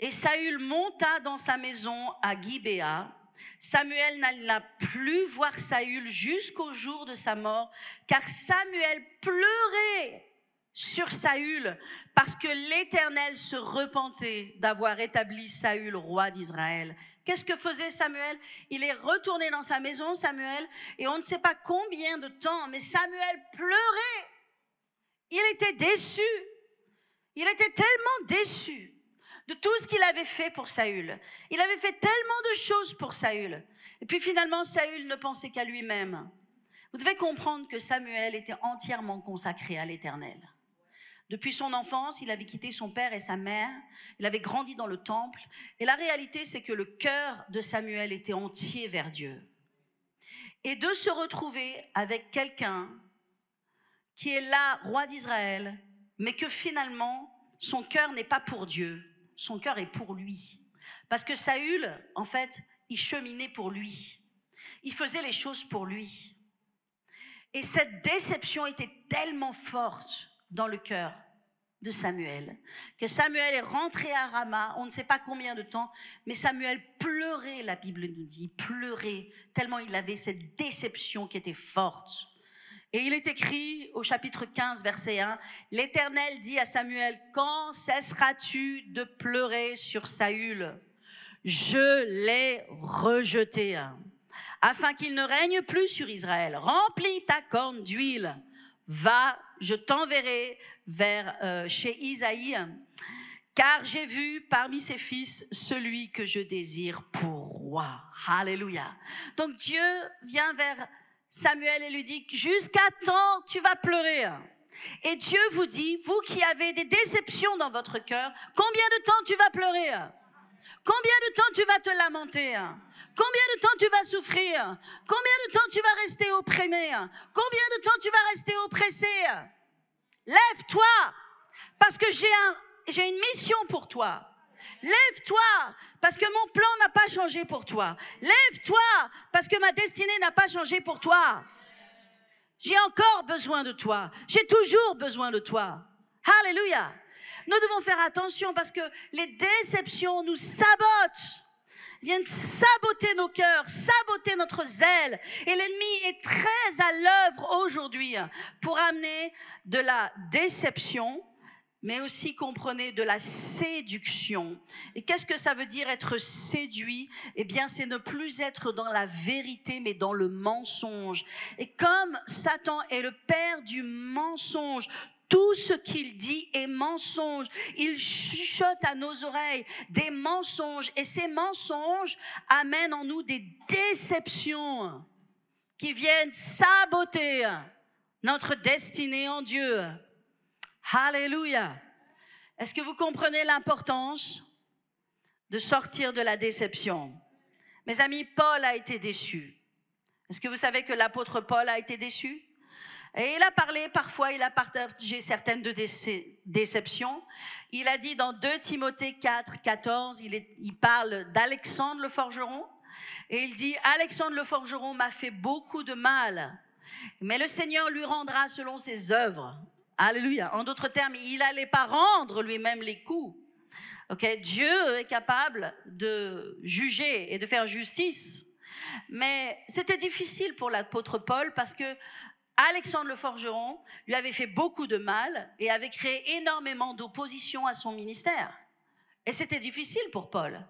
et Saül monta dans sa maison à Gibéa. Samuel n'alla plus voir Saül jusqu'au jour de sa mort, car Samuel pleurait sur Saül parce que l'Éternel se repentait d'avoir établi Saül roi d'Israël. Qu'est-ce que faisait Samuel? Il est retourné dans sa maison, Samuel, et on ne sait pas combien de temps, mais Samuel pleurait. Il était déçu. Il était tellement déçu de tout ce qu'il avait fait pour Saül. Il avait fait tellement de choses pour Saül. Et puis finalement, Saül ne pensait qu'à lui-même. Vous devez comprendre que Samuel était entièrement consacré à l'Éternel. Depuis son enfance, il avait quitté son père et sa mère. Il avait grandi dans le temple. Et la réalité, c'est que le cœur de Samuel était entier vers Dieu. Et de se retrouver avec quelqu'un qui est là, roi d'Israël, mais que finalement, son cœur n'est pas pour Dieu. Son cœur est pour lui. Parce que Saül, en fait, il cheminait pour lui. Il faisait les choses pour lui. Et cette déception était tellement forte dans le cœur de Samuel, que Samuel est rentré à Rama, on ne sait pas combien de temps, mais Samuel pleurait, la Bible nous dit, pleurait, tellement il avait cette déception qui était forte. Et il est écrit au chapitre 15, verset 1, « L'Éternel dit à Samuel, quand cesseras-tu de pleurer sur Saül? Je l'ai rejeté, afin qu'il ne règne plus sur Israël. Remplis ta corne d'huile, va, je t'enverrai chez Isaïe, car j'ai vu parmi ses fils celui que je désire pour roi. » Alléluia. Donc Dieu vient vers Samuel et lui dit, jusqu'à quand tu vas pleurer? Et Dieu vous dit, vous qui avez des déceptions dans votre cœur, combien de temps tu vas pleurer? Combien de temps tu vas te lamenter? Combien de temps tu vas souffrir? Combien de temps tu vas rester opprimé? Combien de temps tu vas rester oppressé? Lève-toi, parce que j'ai une mission pour toi. Lève-toi, parce que mon plan n'a pas changé pour toi. Lève-toi, parce que ma destinée n'a pas changé pour toi. J'ai encore besoin de toi. J'ai toujours besoin de toi. Alléluia. Nous devons faire attention parce que les déceptions nous sabotent. Viennent saboter nos cœurs, saboter notre zèle. Et l'ennemi est très à l'œuvre aujourd'hui pour amener de la déception, mais aussi comprenez de la séduction. Et qu'est-ce que ça veut dire être séduit? Eh bien, c'est ne plus être dans la vérité, mais dans le mensonge. Et comme Satan est le père du mensonge, tout ce qu'il dit est mensonge. Il chuchote à nos oreilles des mensonges. Et ces mensonges amènent en nous des déceptions qui viennent saboter notre destinée en Dieu. Alléluia. Est-ce que vous comprenez l'importance de sortir de la déception? Mes amis, Paul a été déçu. Est-ce que vous savez que l'apôtre Paul a été déçu? Et il a parlé, parfois, il a partagé certaines de déceptions. Il a dit dans 2 Timothée 4, 14, il parle d'Alexandre le forgeron. Et il dit, Alexandre le forgeron m'a fait beaucoup de mal, mais le Seigneur lui rendra selon ses œuvres. Alléluia. En d'autres termes, il n'allait pas rendre lui-même les coups. Okay? Dieu est capable de juger et de faire justice. Mais c'était difficile pour l'apôtre Paul parce que Alexandre le forgeron lui avait fait beaucoup de mal et avait créé énormément d'opposition à son ministère. Et c'était difficile pour Paul.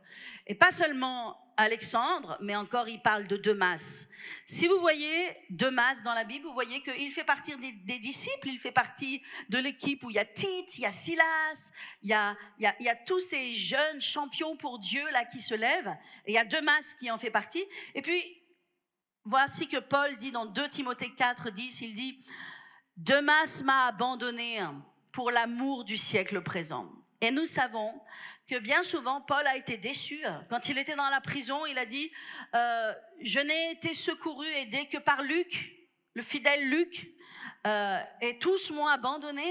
Et pas seulement Alexandre, mais encore il parle de Demas. Si vous voyez Demas dans la Bible, vous voyez qu'il fait partie des disciples, il fait partie de l'équipe où il y a Tite, il y a Silas, il y a tous ces jeunes champions pour Dieu là qui se lèvent, et il y a Demas qui en fait partie. Et puis, voici que Paul dit dans 2 Timothée 4, 10, il dit « Demas m'a abandonné pour l'amour du siècle présent ». Et nous savons que bien souvent, Paul a été déçu. Quand il était dans la prison, il a dit « Je n'ai été secouru, aidé que par Luc, le fidèle Luc, et tous m'ont abandonné. »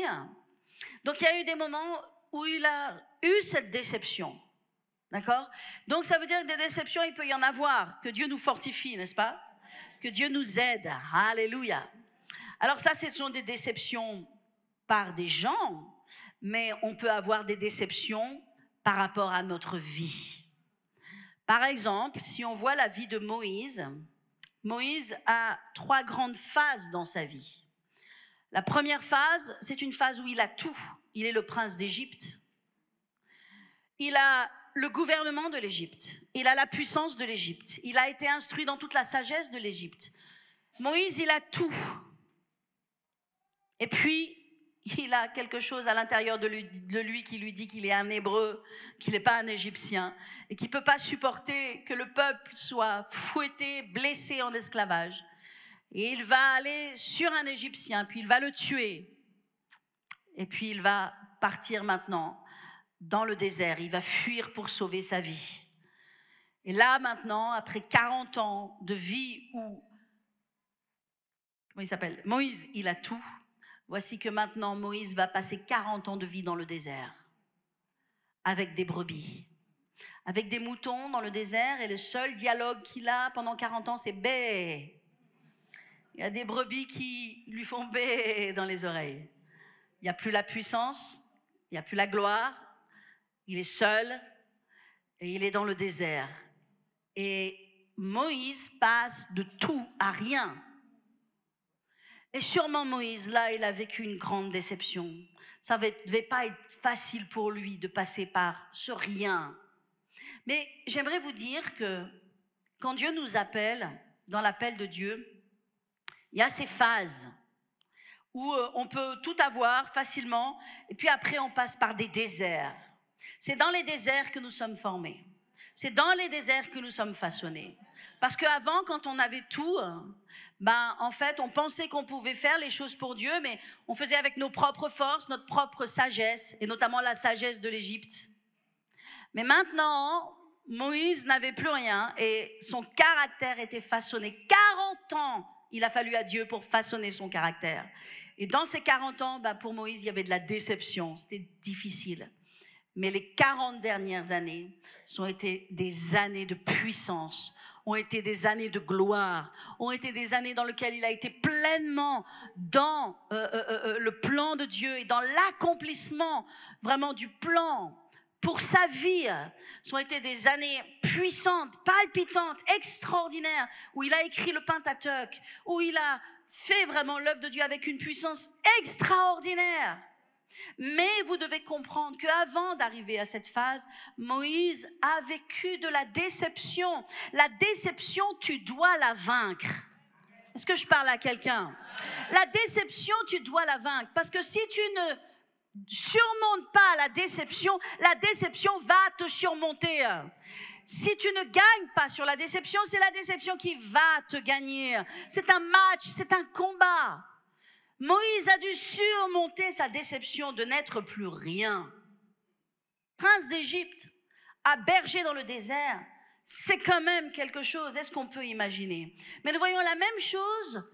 Donc, il y a eu des moments où il a eu cette déception. D'accord? Donc, ça veut dire que des déceptions, il peut y en avoir. Que Dieu nous fortifie, n'est-ce pas? Que Dieu nous aide. Alléluia. Alors ça, ce sont des déceptions par des gens, mais on peut avoir des déceptions par rapport à notre vie. Par exemple, si on voit la vie de Moïse, Moïse a 3 grandes phases dans sa vie. La première phase, c'est une phase où il a tout. Il est le prince d'Égypte. Il a le gouvernement de l'Égypte. Il a la puissance de l'Égypte. Il a été instruit dans toute la sagesse de l'Égypte. Moïse, il a tout. Et puis, il a quelque chose à l'intérieur de lui qui lui dit qu'il est un Hébreu, qu'il n'est pas un Égyptien, et qu'il ne peut pas supporter que le peuple soit fouetté, blessé en esclavage. Et il va aller sur un Égyptien, puis il va le tuer. Et puis il va partir maintenant dans le désert. Il va fuir pour sauver sa vie. Et là, maintenant, après 40 ans de vie où, comment il s'appelle? Moïse, il a tout. Voici que maintenant, Moïse va passer 40 ans de vie dans le désert, avec des brebis, avec des moutons dans le désert, et le seul dialogue qu'il a pendant 40 ans, c'est « bé ». Il y a des brebis qui lui font « bé » dans les oreilles. Il n'y a plus la puissance, il n'y a plus la gloire, il est seul, et il est dans le désert. Et Moïse passe de tout à rien. Et sûrement Moïse, là, il a vécu une grande déception. Ça ne devait pas être facile pour lui de passer par ce rien. Mais j'aimerais vous dire que quand Dieu nous appelle, dans l'appel de Dieu, il y a ces phases où on peut tout avoir facilement, et puis après on passe par des déserts. C'est dans les déserts que nous sommes formés. C'est dans les déserts que nous sommes façonnés. Parce qu'avant, quand on avait tout, en fait, on pensait qu'on pouvait faire les choses pour Dieu, mais on faisait avec nos propres forces, notre propre sagesse, et notamment la sagesse de l'Égypte. Mais maintenant, Moïse n'avait plus rien et son caractère était façonné. 40 ans, il a fallu à Dieu pour façonner son caractère. Et dans ces 40 ans, pour Moïse, il y avait de la déception, c'était difficile. Mais les 40 dernières années ont été des années de puissance, ont été des années de gloire, ont été des années dans lesquelles il a été pleinement dans le plan de Dieu et dans l'accomplissement vraiment du plan pour sa vie. Ce ont été des années puissantes, palpitantes, extraordinaires, où il a écrit le Pentateuque, où il a fait vraiment l'œuvre de Dieu avec une puissance extraordinaire. Mais vous devez comprendre qu'avant d'arriver à cette phase, Moïse a vécu de la déception. La déception, tu dois la vaincre. Est-ce que je parle à quelqu'un? La déception, tu dois la vaincre. Parce que si tu ne surmontes pas la déception va te surmonter. Si tu ne gagnes pas sur la déception, c'est la déception qui va te gagner. C'est un match, c'est un combat. Moïse a dû surmonter sa déception de n'être plus rien. Prince d'Égypte, à berger dans le désert, c'est quand même quelque chose. Est-ce qu'on peut imaginer? Mais nous voyons la même chose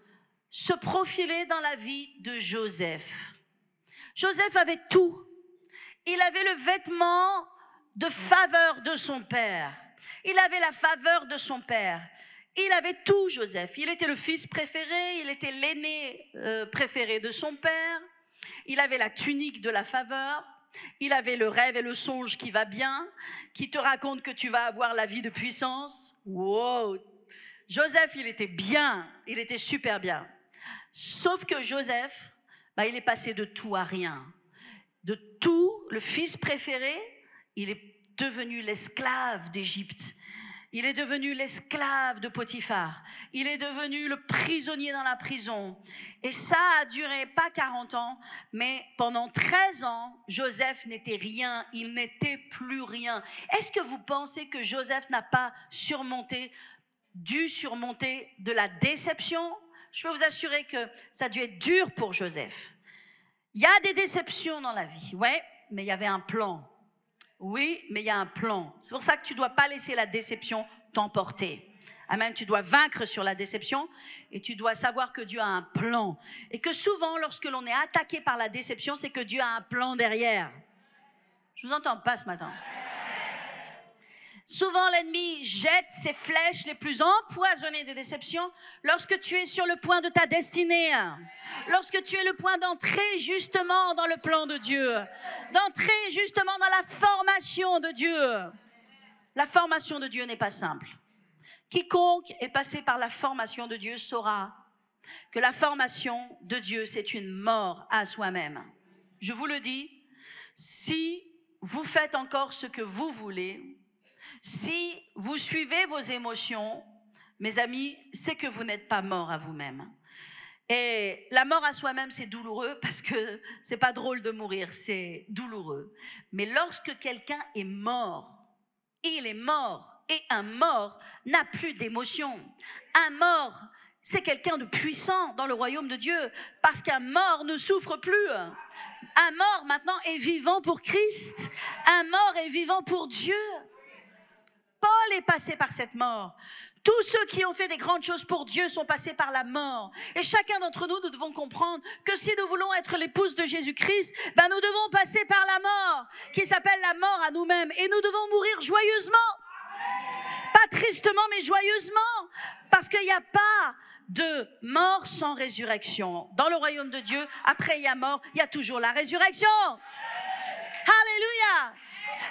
se profiler dans la vie de Joseph. Joseph avait tout. Il avait le vêtement de faveur de son père. Il avait la faveur de son père. Il avait tout, Joseph. Il était le fils préféré, il était l'aîné préféré de son père. Il avait la tunique de la faveur. Il avait le rêve et le songe qui va bien, qui te raconte que tu vas avoir la vie de puissance. Wow! Joseph, il était bien, il était super bien. Sauf que Joseph, il est passé de tout à rien. De tout, le fils préféré, il est devenu l'esclave d'Égypte. Il est devenu l'esclave de Potiphar. Il est devenu le prisonnier dans la prison. Et ça a duré pas 40 ans, mais pendant 13 ans, Joseph n'était rien. Il n'était plus rien. Est-ce que vous pensez que Joseph n'a pas dû surmonter de la déception? Je peux vous assurer que ça a dû être dur pour Joseph. Il y a des déceptions dans la vie, ouais, mais il y avait un plan. Oui, mais il y a un plan. C'est pour ça que tu ne dois pas laisser la déception t'emporter. Amen. Tu dois vaincre sur la déception et tu dois savoir que Dieu a un plan. Et que souvent, lorsque l'on est attaqué par la déception, c'est que Dieu a un plan derrière. Je ne vous entends pas ce matin. Souvent, l'ennemi jette ses flèches les plus empoisonnées de déception lorsque tu es sur le point de ta destinée, lorsque tu es le point d'entrer justement dans le plan de Dieu, d'entrer justement dans la formation de Dieu. La formation de Dieu n'est pas simple. Quiconque est passé par la formation de Dieu saura que la formation de Dieu, c'est une mort à soi-même. Je vous le dis, si vous faites encore ce que vous voulez, si vous suivez vos émotions, mes amis, c'est que vous n'êtes pas mort à vous-même. Et la mort à soi-même, c'est douloureux parce que c'est pas drôle de mourir, c'est douloureux. Mais lorsque quelqu'un est mort, il est mort. Et un mort n'a plus d'émotion. Un mort, c'est quelqu'un de puissant dans le royaume de Dieu parce qu'un mort ne souffre plus. Un mort maintenant est vivant pour Christ. Un mort est vivant pour Dieu. Paul est passé par cette mort. Tous ceux qui ont fait des grandes choses pour Dieu sont passés par la mort. Et chacun d'entre nous, nous devons comprendre que si nous voulons être l'épouse de Jésus-Christ, nous devons passer par la mort, qui s'appelle la mort à nous-mêmes. Et nous devons mourir joyeusement. Pas tristement, mais joyeusement. Parce qu'il n'y a pas de mort sans résurrection. Dans le royaume de Dieu, après il y a mort, il y a toujours la résurrection. Alléluia.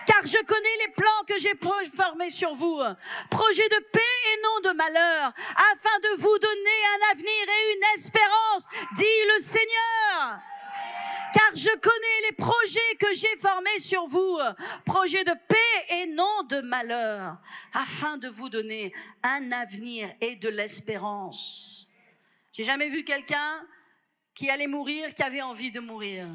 Car je connais les plans que j'ai formés sur vous, projets de paix et non de malheur, afin de vous donner un avenir et une espérance, dit le Seigneur. Car je connais les projets que j'ai formés sur vous, projets de paix et non de malheur, afin de vous donner un avenir et de l'espérance. J'ai jamais vu quelqu'un qui allait mourir, qui avait envie de mourir.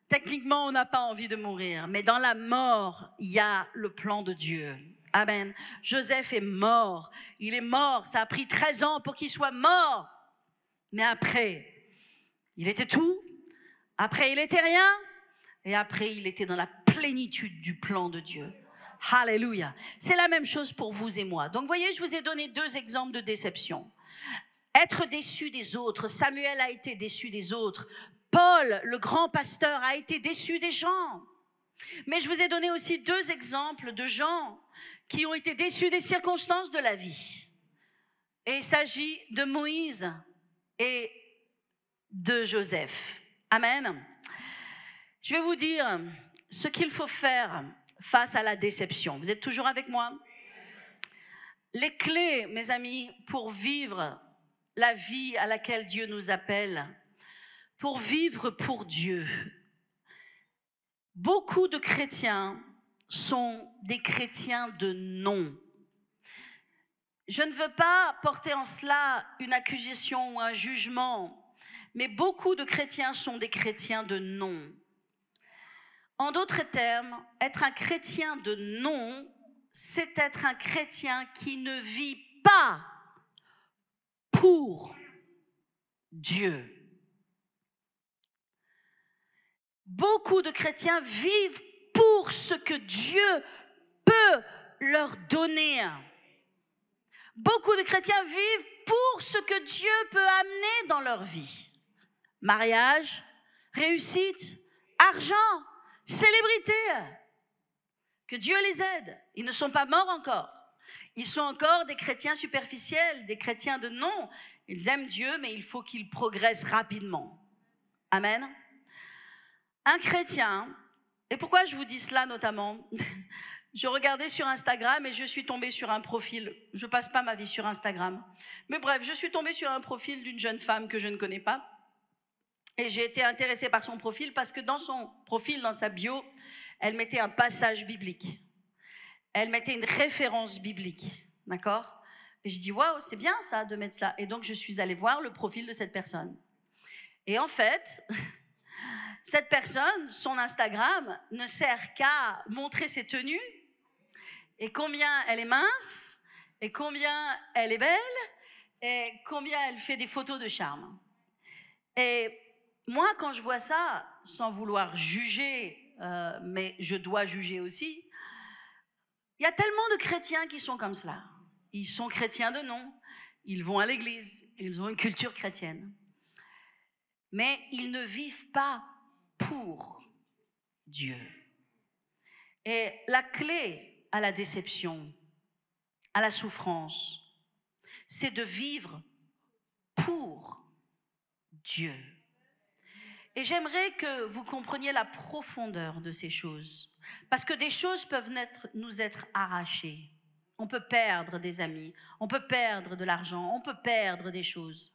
Techniquement, on n'a pas envie de mourir, mais dans la mort, il y a le plan de Dieu. Amen. Joseph est mort. Il est mort. Ça a pris 13 ans pour qu'il soit mort. Mais après, il était tout. Après, il était rien. Et après, il était dans la plénitude du plan de Dieu. Alléluia. C'est la même chose pour vous et moi. Donc, vous voyez, je vous ai donné 2 exemples de déception. Être déçu des autres. Samuel a été déçu des autres. Paul, le grand pasteur, a été déçu des gens. Mais je vous ai donné aussi 2 exemples de gens qui ont été déçus des circonstances de la vie. Et il s'agit de Moïse et de Joseph. Amen. Je vais vous dire ce qu'il faut faire face à la déception. Vous êtes toujours avec moi? Les clés, mes amis, pour vivre la vie à laquelle Dieu nous appelle, pour vivre pour Dieu, Beaucoup de chrétiens sont des chrétiens de nom. Je ne veux pas porter en cela une accusation ou un jugement, mais beaucoup de chrétiens sont des chrétiens de nom. En d'autres termes, être un chrétien de nom, c'est être un chrétien qui ne vit pas pour Dieu. Beaucoup de chrétiens vivent pour ce que Dieu peut leur donner. Beaucoup de chrétiens vivent pour ce que Dieu peut amener dans leur vie. Mariage, réussite, argent, célébrité. Que Dieu les aide. Ils ne sont pas morts encore. Ils sont encore des chrétiens superficiels, des chrétiens de nom. Ils aiment Dieu, mais il faut qu'ils progressent rapidement. Amen. Un chrétien, et pourquoi je vous dis cela notamment? Je regardais sur Instagram et je suis tombée sur un profil. Je passe pas ma vie sur Instagram. Mais bref, je suis tombée sur un profil d'une jeune femme que je ne connais pas. Et j'ai été intéressée par son profil parce que dans son profil, dans sa bio, elle mettait un passage biblique. Elle mettait une référence biblique. D'accord? Et je dis, waouh, c'est bien ça de mettre cela. Et donc, je suis allée voir le profil de cette personne. Et en fait, cette personne, son Instagram, ne sert qu'à montrer ses tenues et combien elle est mince, et combien elle est belle, et combien elle fait des photos de charme. Et moi, quand je vois ça, sans vouloir juger, mais je dois juger aussi, il y a tellement de chrétiens qui sont comme cela. Ils sont chrétiens de nom, ils vont à l'église, ils ont une culture chrétienne. Mais ils ne vivent pas pour Dieu. Et la clé à la déception, à la souffrance, c'est de vivre pour Dieu. Et j'aimerais que vous compreniez la profondeur de ces choses. Parce que des choses peuvent nous être arrachées. On peut perdre des amis, on peut perdre de l'argent, on peut perdre des choses.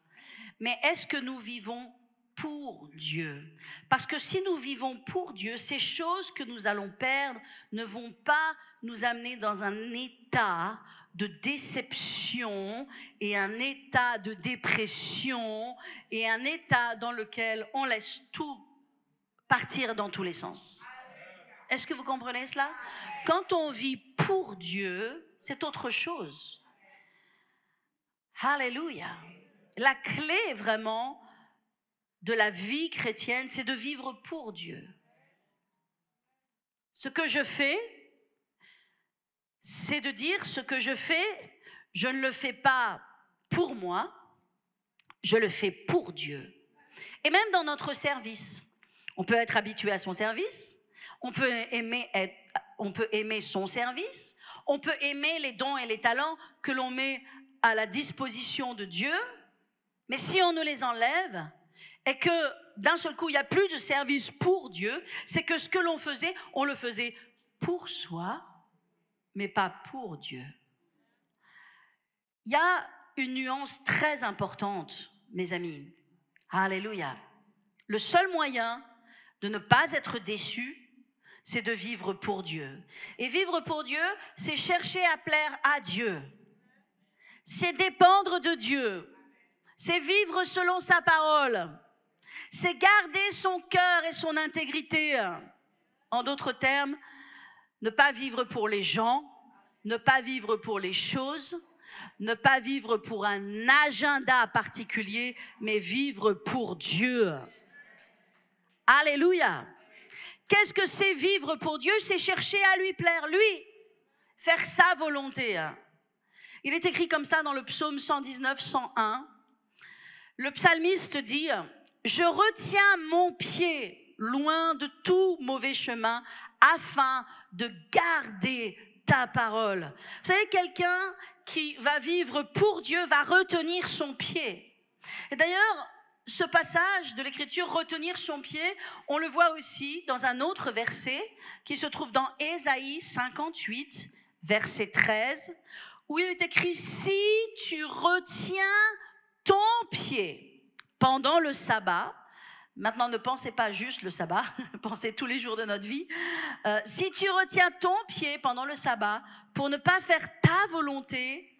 Mais est-ce que nous vivons pour Dieu? Parce que si nous vivons pour Dieu, ces choses que nous allons perdre ne vont pas nous amener dans un état de déception et un état de dépression et un état dans lequel on laisse tout partir dans tous les sens. Est-ce que vous comprenez cela? Quand on vit pour Dieu, c'est autre chose. Alléluia. La clé vraiment de la vie chrétienne, c'est de vivre pour Dieu. Ce que je fais, c'est de dire ce que je fais, je ne le fais pas pour moi, je le fais pour Dieu. Et même dans notre service, on peut être habitué à son service, on peut aimer son service, on peut aimer les dons et les talents que l'on met à la disposition de Dieu, mais si on ne les enlève et que d'un seul coup, il n'y a plus de service pour Dieu, c'est que ce que l'on faisait, on le faisait pour soi, mais pas pour Dieu. Il y a une nuance très importante, mes amis. Alléluia. Le seul moyen de ne pas être déçu, c'est de vivre pour Dieu. Et vivre pour Dieu, c'est chercher à plaire à Dieu. C'est dépendre de Dieu. C'est vivre selon sa parole. C'est garder son cœur et son intégrité. En d'autres termes, ne pas vivre pour les gens, ne pas vivre pour les choses, ne pas vivre pour un agenda particulier, mais vivre pour Dieu. Alléluia. Qu'est-ce que c'est vivre pour Dieu? C'est chercher à lui plaire, lui, faire sa volonté. Il est écrit comme ça dans le psaume 119, 101. Le psalmiste dit « Je retiens mon pied loin de tout mauvais chemin afin de garder ta parole. » Vous savez, quelqu'un qui va vivre pour Dieu va retenir son pied. Et d'ailleurs, ce passage de l'Écriture, retenir son pied, on le voit aussi dans un autre verset qui se trouve dans Ésaïe 58, verset 13, où il est écrit « Si tu retiens ton pied pendant le sabbat, Maintenant, ne pensez pas juste le sabbat, pensez tous les jours de notre vie. Si tu retiens ton pied pendant le sabbat pour ne pas faire ta volonté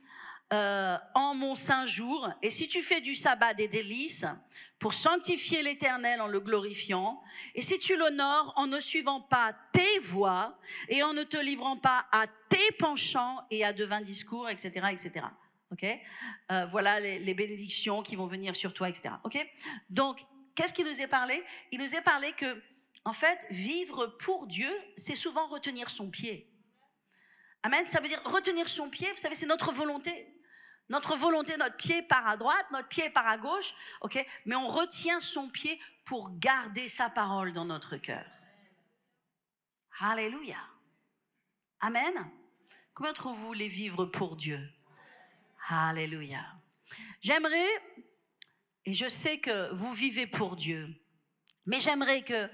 en mon saint jour, et si tu fais du sabbat des délices pour sanctifier l'Éternel en le glorifiant, et si tu l'honores en ne suivant pas tes voies et en ne te livrant pas à tes penchants et à de vains discours, etc., etc. Okay? Voilà les bénédictions qui vont venir sur toi, etc. Okay? Donc, qu'est-ce qu'il nous est parlé? Il nous est parlé que, en fait, vivre pour Dieu, c'est souvent retenir son pied. Amen. Ça veut dire retenir son pied, vous savez, c'est notre volonté. Notre volonté, notre pied part à droite, notre pied part à gauche, ok? Mais on retient son pied pour garder sa parole dans notre cœur. Alléluia. Amen. Combien d'entre vous voulez vivre pour Dieu? Alléluia. J'aimerais, et je sais que vous vivez pour Dieu, mais j'aimerais que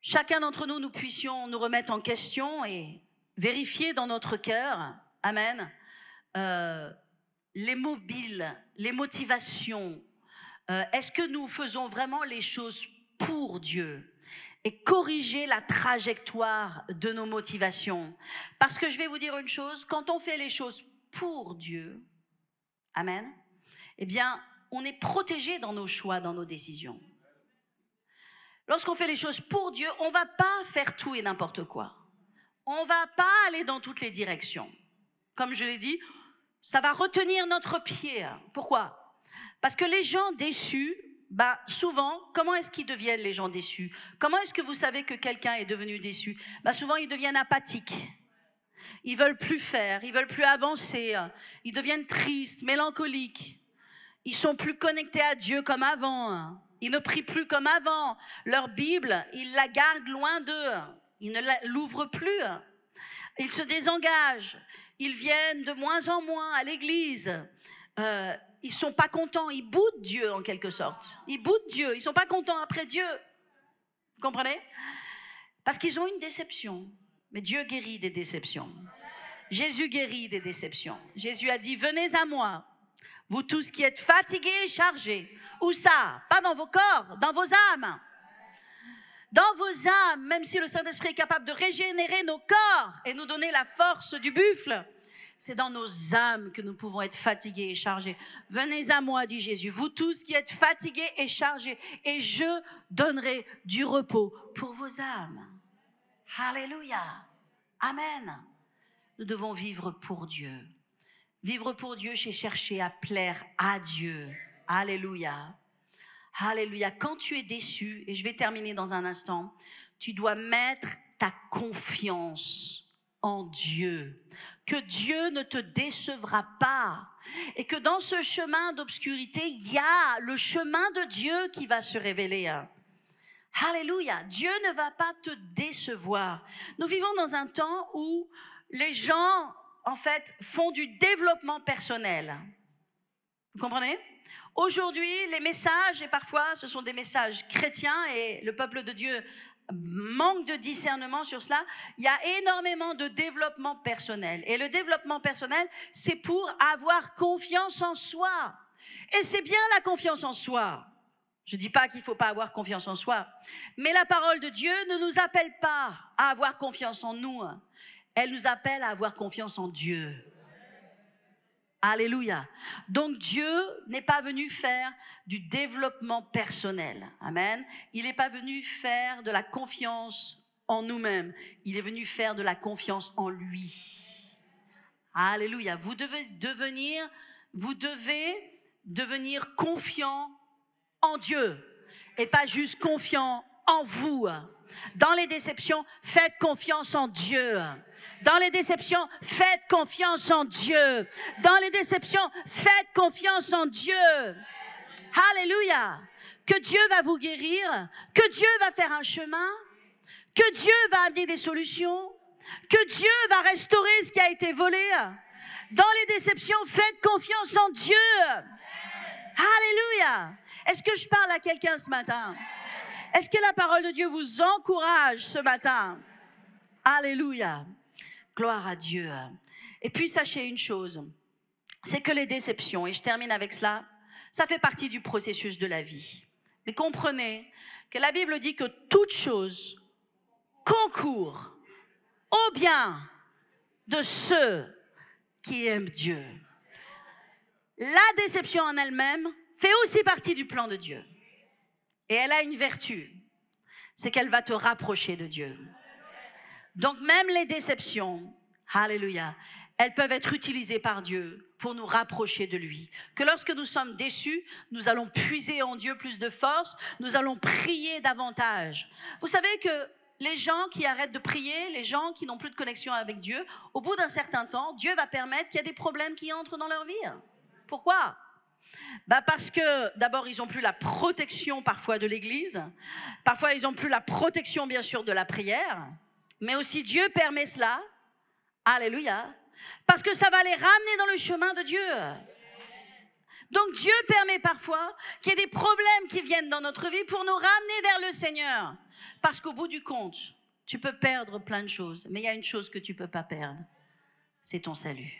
chacun d'entre nous, nous puissions nous remettre en question et vérifier dans notre cœur, amen, les mobiles, les motivations. Est-ce que nous faisons vraiment les choses pour Dieu? Et corriger la trajectoire de nos motivations. Parce que je vais vous dire une chose, quand on fait les choses pour Dieu, amen, eh bien, on est protégé dans nos choix, dans nos décisions. Lorsqu'on fait les choses pour Dieu, on ne va pas faire tout et n'importe quoi. On ne va pas aller dans toutes les directions. Comme je l'ai dit, ça va retenir notre pied. Pourquoi? Parce que les gens déçus, souvent, comment est-ce qu'ils deviennent les gens déçus? Comment est-ce que vous savez que quelqu'un est devenu déçu? Souvent, ils deviennent apathiques. Ils ne veulent plus faire, ils ne veulent plus avancer. Ils deviennent tristes, mélancoliques. Ils ne sont plus connectés à Dieu comme avant. Ils ne prient plus comme avant. Leur Bible, ils la gardent loin d'eux. Ils ne l'ouvrent plus. Ils se désengagent. Ils viennent de moins en moins à l'église. Ils ne sont pas contents. Ils boudent Dieu en quelque sorte. Ils boudent Dieu. Ils ne sont pas contents après Dieu. Vous comprenez? Parce qu'ils ont une déception. Mais Dieu guérit des déceptions. Jésus guérit des déceptions. Jésus a dit, venez à moi. Vous tous qui êtes fatigués et chargés. Où ça? Pas dans vos corps, dans vos âmes. Dans vos âmes, même si le Saint-Esprit est capable de régénérer nos corps et nous donner la force du buffle, c'est dans nos âmes que nous pouvons être fatigués et chargés. Venez à moi, dit Jésus, vous tous qui êtes fatigués et chargés, et je donnerai du repos pour vos âmes. Alléluia. Amen. Nous devons vivre pour Dieu. Vivre pour Dieu, c'est chercher à plaire à Dieu. Alléluia. Alléluia. Quand tu es déçu, et je vais terminer dans un instant, tu dois mettre ta confiance en Dieu. Que Dieu ne te décevra pas. Et que dans ce chemin d'obscurité, il y a le chemin de Dieu qui va se révéler. Alléluia. Dieu ne va pas te décevoir. Nous vivons dans un temps où les gens, en fait, font du développement personnel. Vous comprenez? Aujourd'hui, les messages, et parfois ce sont des messages chrétiens, et le peuple de Dieu manque de discernement sur cela, il y a énormément de développement personnel. Et le développement personnel, c'est pour avoir confiance en soi. Et c'est bien la confiance en soi. Je ne dis pas qu'il ne faut pas avoir confiance en soi, mais la parole de Dieu ne nous appelle pas à avoir confiance en nous. Elle nous appelle à avoir confiance en Dieu. Alléluia. Donc Dieu n'est pas venu faire du développement personnel. Amen. Il n'est pas venu faire de la confiance en nous-mêmes. Il est venu faire de la confiance en lui. Alléluia. Vous devez devenir confiant en Dieu et pas juste confiant en vous. Dans les déceptions, faites confiance en Dieu. Dans les déceptions, faites confiance en Dieu. Dans les déceptions, faites confiance en Dieu. Alléluia. Que Dieu va vous guérir, que Dieu va faire un chemin, que Dieu va amener des solutions, que Dieu va restaurer ce qui a été volé. Dans les déceptions, faites confiance en Dieu. Alléluia. Est-ce que je parle à quelqu'un ce matin? Est-ce que la parole de Dieu vous encourage ce matin? Alléluia. Gloire à Dieu. Et puis sachez une chose, c'est que les déceptions, et je termine avec cela, ça fait partie du processus de la vie. Mais comprenez que la Bible dit que toute chose concourt au bien de ceux qui aiment Dieu. La déception en elle-même fait aussi partie du plan de Dieu. Et elle a une vertu, c'est qu'elle va te rapprocher de Dieu. Donc même les déceptions, alléluia, elles peuvent être utilisées par Dieu pour nous rapprocher de lui. Que lorsque nous sommes déçus, nous allons puiser en Dieu plus de force, nous allons prier davantage. Vous savez que les gens qui arrêtent de prier, les gens qui n'ont plus de connexion avec Dieu, au bout d'un certain temps, Dieu va permettre qu'il y ait des problèmes qui entrent dans leur vie. Pourquoi ? Parce que d'abord, ils n'ont plus la protection parfois de l'Église. Parfois, ils n'ont plus la protection, bien sûr, de la prière. Mais aussi, Dieu permet cela. Alléluia. Parce que ça va les ramener dans le chemin de Dieu. Donc, Dieu permet parfois qu'il y ait des problèmes qui viennent dans notre vie pour nous ramener vers le Seigneur. Parce qu'au bout du compte, tu peux perdre plein de choses. Mais il y a une chose que tu ne peux pas perdre. C'est ton salut.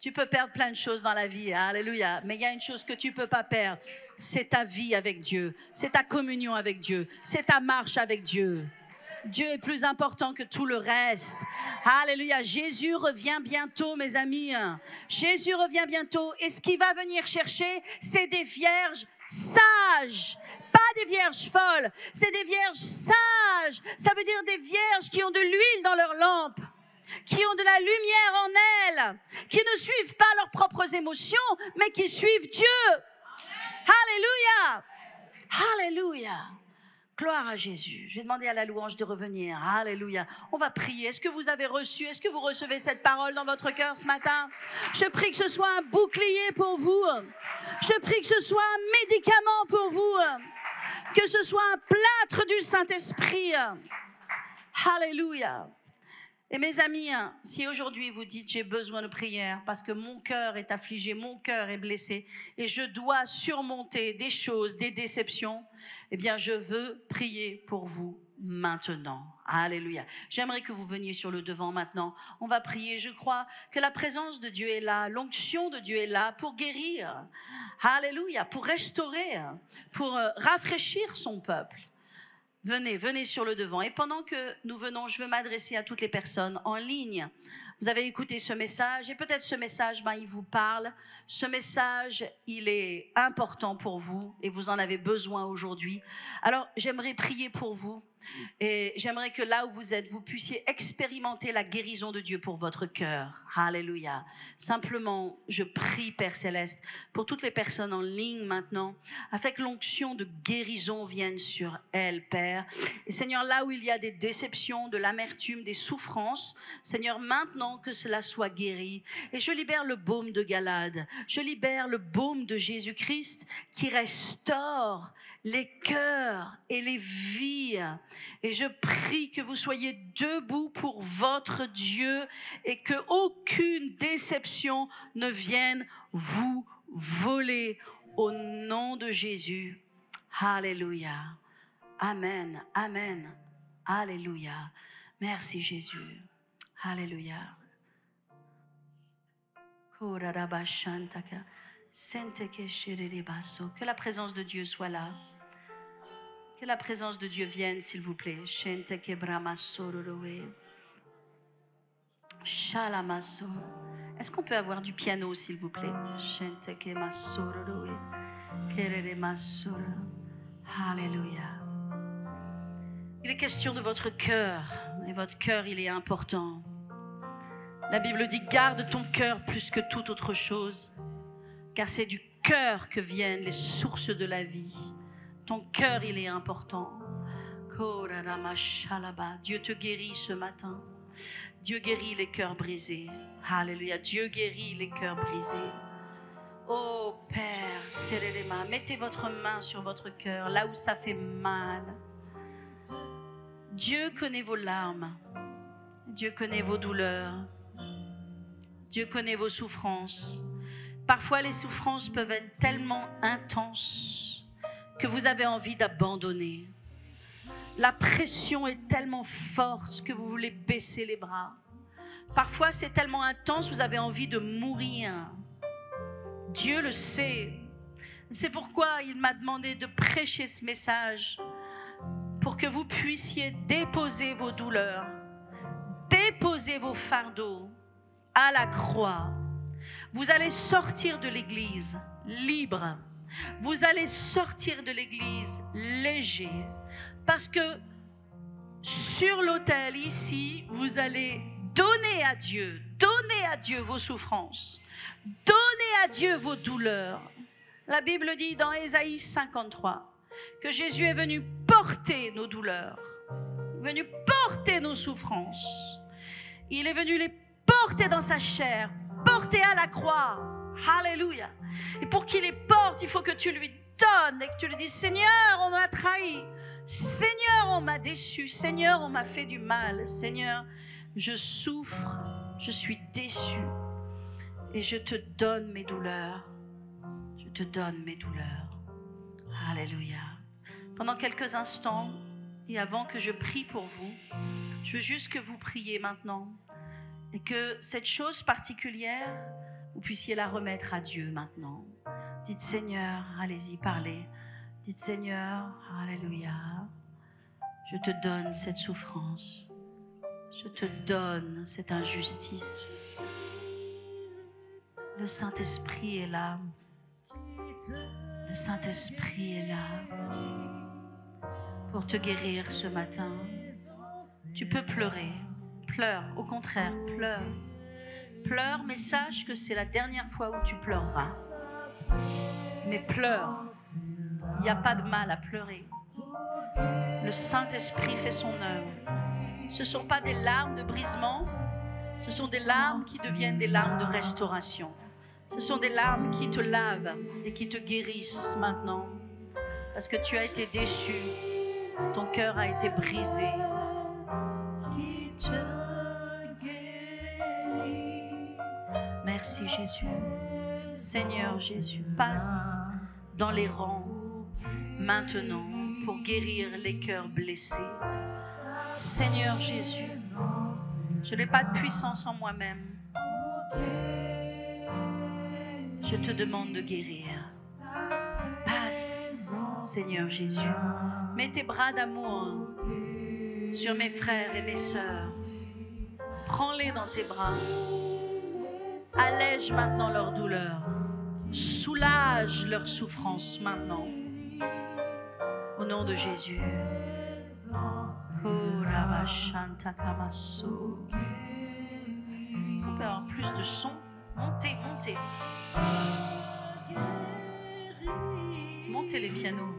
Tu peux perdre plein de choses dans la vie, alléluia. Mais il y a une chose que tu ne peux pas perdre. C'est ta vie avec Dieu. C'est ta communion avec Dieu. C'est ta marche avec Dieu. Dieu est plus important que tout le reste. Alléluia. Jésus revient bientôt, mes amis. Jésus revient bientôt. Et ce qu'il va venir chercher, c'est des vierges sages. Pas des vierges folles. C'est des vierges sages. Ça veut dire des vierges qui ont de l'huile dans leur lampe, qui ont de la lumière en elles, qui ne suivent pas leurs propres émotions, mais qui suivent Dieu. Alléluia. Alléluia. Gloire à Jésus. Je vais demander à la louange de revenir. Alléluia. On va prier. Est-ce que vous avez reçu, est-ce que vous recevez cette parole dans votre cœur ce matin? Je prie que ce soit un bouclier pour vous. Je prie que ce soit un médicament pour vous. Que ce soit un plâtre du Saint-Esprit. Alléluia. Et mes amis, si aujourd'hui vous dites j'ai besoin de prière parce que mon cœur est affligé, mon cœur est blessé et je dois surmonter des choses, des déceptions, eh bien je veux prier pour vous maintenant. Alléluia. J'aimerais que vous veniez sur le devant maintenant. On va prier. Je crois que la présence de Dieu est là, l'onction de Dieu est là pour guérir. Alléluia. Pour restaurer, pour rafraîchir son peuple. Venez sur le devant. Et pendant que nous venons, je veux m'adresser à toutes les personnes en ligne. Vous avez écouté ce message et peut-être ce message, il vous parle. Ce message, il est important pour vous et vous en avez besoin aujourd'hui. Alors, j'aimerais prier pour vous et j'aimerais que là où vous êtes, vous puissiez expérimenter la guérison de Dieu pour votre cœur. Alléluia. Simplement, je prie, Père Céleste, pour toutes les personnes en ligne maintenant, afin que l'onction de guérison vienne sur elles, Père. Et Seigneur, là où il y a des déceptions, de l'amertume, des souffrances, Seigneur, maintenant que cela soit guéri. Et je libère le baume de Galade. Je libère le baume de Jésus-Christ qui restaure les cœurs et les vies. Et je prie que vous soyez debout pour votre Dieu et que aucune déception ne vienne vous voler au nom de Jésus. Alléluia. Amen. Amen. Alléluia. Merci Jésus. Alléluia. Que la présence de Dieu soit là. Que la présence de Dieu vienne, s'il vous plaît. Est-ce qu'on peut avoir du piano, s'il vous plaît? Alléluia. Il est question de votre cœur. Et votre cœur, il est important. La Bible dit, garde ton cœur plus que toute autre chose. Car c'est du cœur que viennent les sources de la vie. Ton cœur, il est important. Dieu te guérit ce matin. Dieu guérit les cœurs brisés. Alléluia. Dieu guérit les cœurs brisés. Oh Père, serrez les mains. Mettez votre main sur votre cœur, là où ça fait mal. Dieu connaît vos larmes. Dieu connaît vos douleurs. Dieu connaît vos souffrances. Parfois, les souffrances peuvent être tellement intenses que vous avez envie d'abandonner. La pression est tellement forte que vous voulez baisser les bras. Parfois, c'est tellement intense, vous avez envie de mourir. Dieu le sait. C'est pourquoi il m'a demandé de prêcher ce message pour que vous puissiez déposer vos douleurs, déposer vos fardeaux à la croix. Vous allez sortir de l'église libre. Vous allez sortir de l'église léger. Parce que sur l'autel ici, vous allez donner à Dieu vos souffrances. Donnez à Dieu vos douleurs. La Bible dit dans Ésaïe 53 que Jésus est venu porter nos douleurs, venu porter nos souffrances. Il est venu les porter dans sa chair, porter à la croix. Alléluia. Et pour qu'il les porte, il faut que tu lui donnes et que tu lui dises: Seigneur, on m'a trahi. Seigneur, on m'a déçu. Seigneur, on m'a fait du mal. Seigneur, je souffre, je suis déçu. Et je te donne mes douleurs. Je te donne mes douleurs. Alléluia. Pendant quelques instants, et avant que je prie pour vous, je veux juste que vous priez maintenant. Et que cette chose particulière, vous puissiez la remettre à Dieu maintenant. Dites: Seigneur, allez-y, parlez. Dites: Seigneur, alléluia, je te donne cette souffrance. Je te donne cette injustice. Le Saint-Esprit est là. Le Saint-Esprit est là pour te guérir ce matin. Tu peux pleurer. Pleure, au contraire, pleure. Pleure, mais sache que c'est la dernière fois où tu pleureras. Mais pleure. Il n'y a pas de mal à pleurer. Le Saint-Esprit fait son œuvre. Ce ne sont pas des larmes de brisement, ce sont des larmes qui deviennent des larmes de restauration. Ce sont des larmes qui te lavent et qui te guérissent maintenant. Parce que tu as été déçu, ton cœur a été brisé. Merci Jésus. Seigneur Jésus, passe dans les rangs maintenant pour guérir les cœurs blessés. Seigneur Jésus, je n'ai pas de puissance en moi-même. Je te demande de guérir. Passe, Seigneur Jésus. Mets tes bras d'amour sur mes frères et mes sœurs. Prends-les dans tes bras. Allège maintenant leur douleur. Soulage leur souffrance maintenant. Au nom de Jésus. Est-ce qu'on peut avoir plus de son? Montez, montez. Montez les pianos.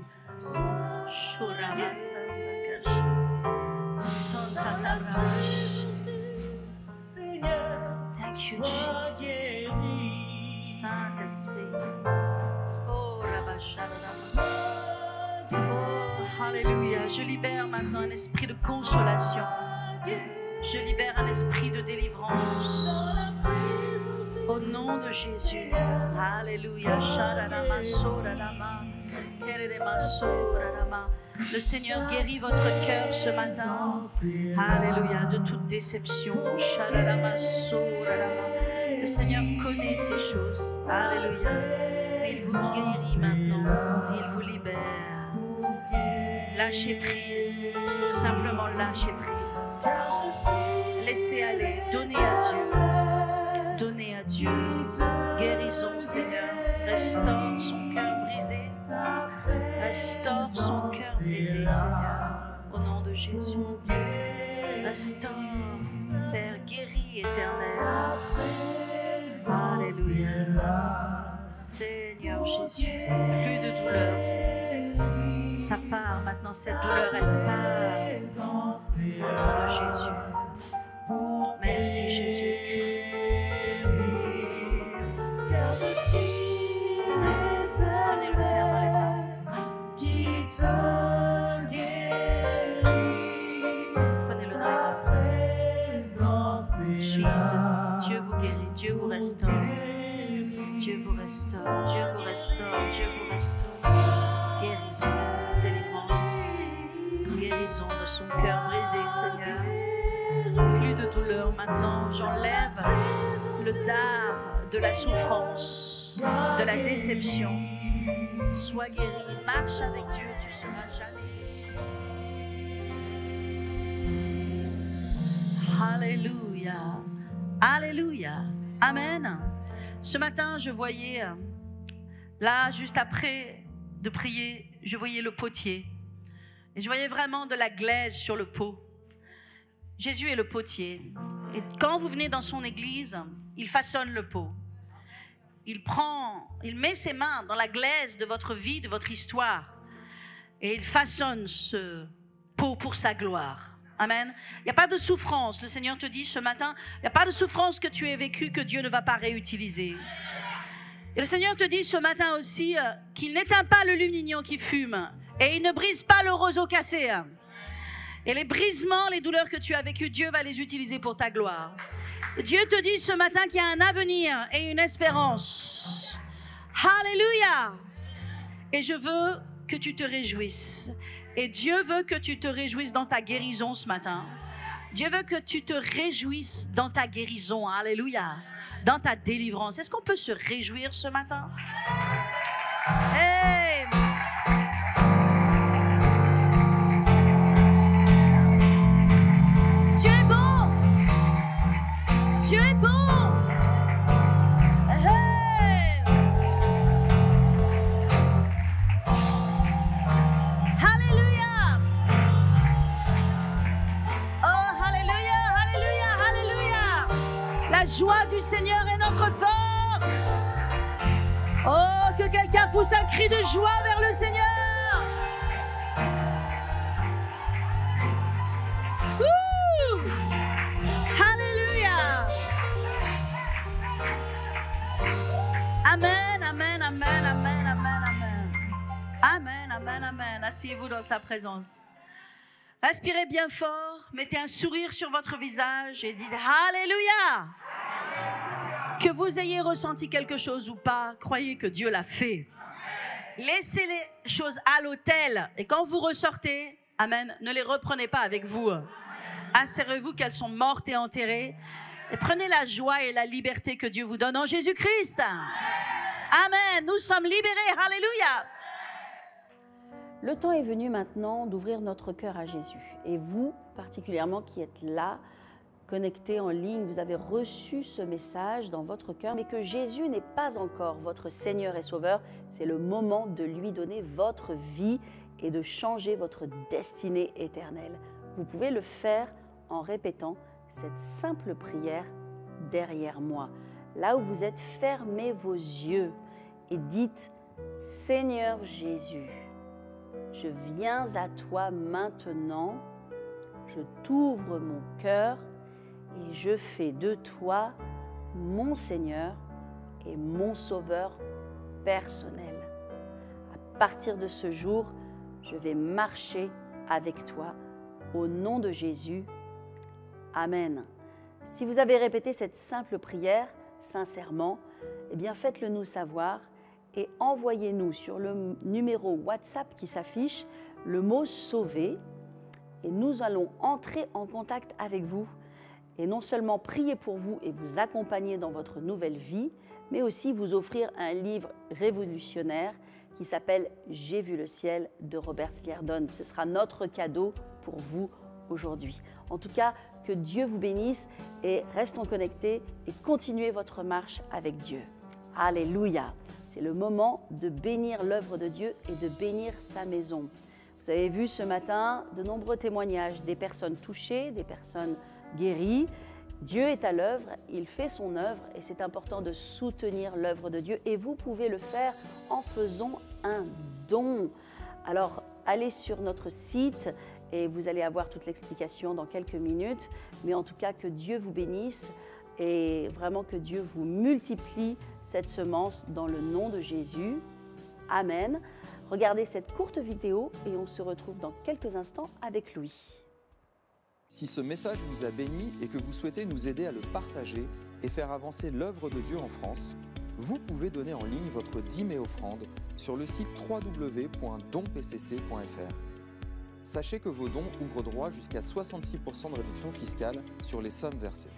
Thank you, Jesus. Saint-Esprit. Oh, alléluia. Je libère maintenant un esprit de consolation. Je libère un esprit de délivrance. Au nom de Jésus. Alléluia. Le Seigneur guérit votre cœur ce matin. Alléluia. De toute déception. Le Seigneur connaît ces choses. Alléluia. Et il vous guérit maintenant. Il vous libère. Lâchez prise. Simplement lâchez prise. Laissez aller. Donnez à Dieu. Donnez à Dieu. Guérison, Seigneur. Restaure son cœur brisé. Restaure son cœur brisé, Seigneur. Au nom de Jésus. Restaure, Père, guéri éternel. Alléluia. Seigneur Jésus. Plus de douleur, Seigneur. Ça part maintenant, cette douleur, elle part. Au nom de Jésus. Merci Jésus-Christ. Prenez le fer dans les mains. Prenez-le dans les mains. Jesus, Dieu vous guérit, Dieu vous restaure. Dieu vous restaure, Dieu vous restaure, Dieu vous restaure. Guérison, délivrance, guérison de son cœur brisé, Seigneur. Plus de douleur maintenant, j'enlève le dard de la souffrance, de la déception. Sois guéri, marche avec Dieu, tu ne seras jamais déçu. Alléluia, alléluia, amen. Ce matin, je voyais, là, juste après de prier, je voyais le potier. Et je voyais vraiment de la glaise sur le pot. Jésus est le potier. Et quand vous venez dans son église, il façonne le pot. Il met ses mains dans la glaise de votre vie, de votre histoire. Et il façonne ce pot pour sa gloire. Amen. Il n'y a pas de souffrance. Le Seigneur te dit ce matin, il n'y a pas de souffrance que tu aies vécue que Dieu ne va pas réutiliser. Et le Seigneur te dit ce matin aussi qu'il n'éteint pas le lumignon qui fume et il ne brise pas le roseau cassé. Et les brisements, les douleurs que tu as vécues, Dieu va les utiliser pour ta gloire. Dieu te dit ce matin qu'il y a un avenir et une espérance. Alléluia. Et je veux que tu te réjouisses. Et Dieu veut que tu te réjouisses dans ta guérison ce matin. Dieu veut que tu te réjouisses dans ta guérison. Alléluia. Dans ta délivrance. Est-ce qu'on peut se réjouir ce matin? Hey! Dieu est bon. Dieu est bon. Hey! Alléluia. Oh, alléluia, alléluia, alléluia. La joie du Seigneur est notre force. Oh, que quelqu'un pousse un cri de joie vers le Seigneur. Alléluia. Amen, amen, amen, amen, amen, amen. Amen, amen, amen. Asseyez-vous dans sa présence. Respirez bien fort, mettez un sourire sur votre visage et dites Alléluia. Que vous ayez ressenti quelque chose ou pas, croyez que Dieu l'a fait. Laissez les choses à l'autel et quand vous ressortez, amen, ne les reprenez pas avec vous. Assurez-vous qu'elles sont mortes et enterrées et prenez la joie et la liberté que Dieu vous donne en Jésus-Christ. Amen, nous sommes libérés, alléluia. Le temps est venu maintenant d'ouvrir notre cœur à Jésus. Et vous, particulièrement qui êtes là, connectés en ligne, vous avez reçu ce message dans votre cœur, mais que Jésus n'est pas encore votre Seigneur et Sauveur. C'est le moment de lui donner votre vie et de changer votre destinée éternelle. Vous pouvez le faire en répétant cette simple prière derrière moi. Là où vous êtes, fermez vos yeux et dites « Seigneur Jésus, je viens à toi maintenant, je t'ouvre mon cœur et je fais de toi mon Seigneur et mon Sauveur personnel. À partir de ce jour, je vais marcher avec toi au nom de Jésus. Amen. Si vous avez répété cette simple prière sincèrement, eh bien faites-le nous savoir et envoyez-nous sur le numéro WhatsApp qui s'affiche le mot « Sauvé » et nous allons entrer en contact avec vous et non seulement prier pour vous et vous accompagner dans votre nouvelle vie, mais aussi vous offrir un livre révolutionnaire qui s'appelle « J'ai vu le ciel » de Robert Liardon. Ce sera notre cadeau pour vous aujourd'hui. En tout cas, que Dieu vous bénisse et restons connectés et continuez votre marche avec Dieu. Alléluia! C'est le moment de bénir l'œuvre de Dieu et de bénir sa maison. Vous avez vu ce matin de nombreux témoignages des personnes touchées, des personnes guéries. Dieu est à l'œuvre, il fait son œuvre et c'est important de soutenir l'œuvre de Dieu et vous pouvez le faire en faisant un don. Alors, allez sur notre site et vous allez avoir toute l'explication dans quelques minutes. Mais en tout cas, que Dieu vous bénisse et vraiment que Dieu vous multiplie cette semence dans le nom de Jésus. Amen. Regardez cette courte vidéo et on se retrouve dans quelques instants avec lui. Si ce message vous a béni et que vous souhaitez nous aider à le partager et faire avancer l'œuvre de Dieu en France, vous pouvez donner en ligne votre dîme et offrande sur le site www.donpcc.fr. Sachez que vos dons ouvrent droit jusqu'à 66% de réduction fiscale sur les sommes versées.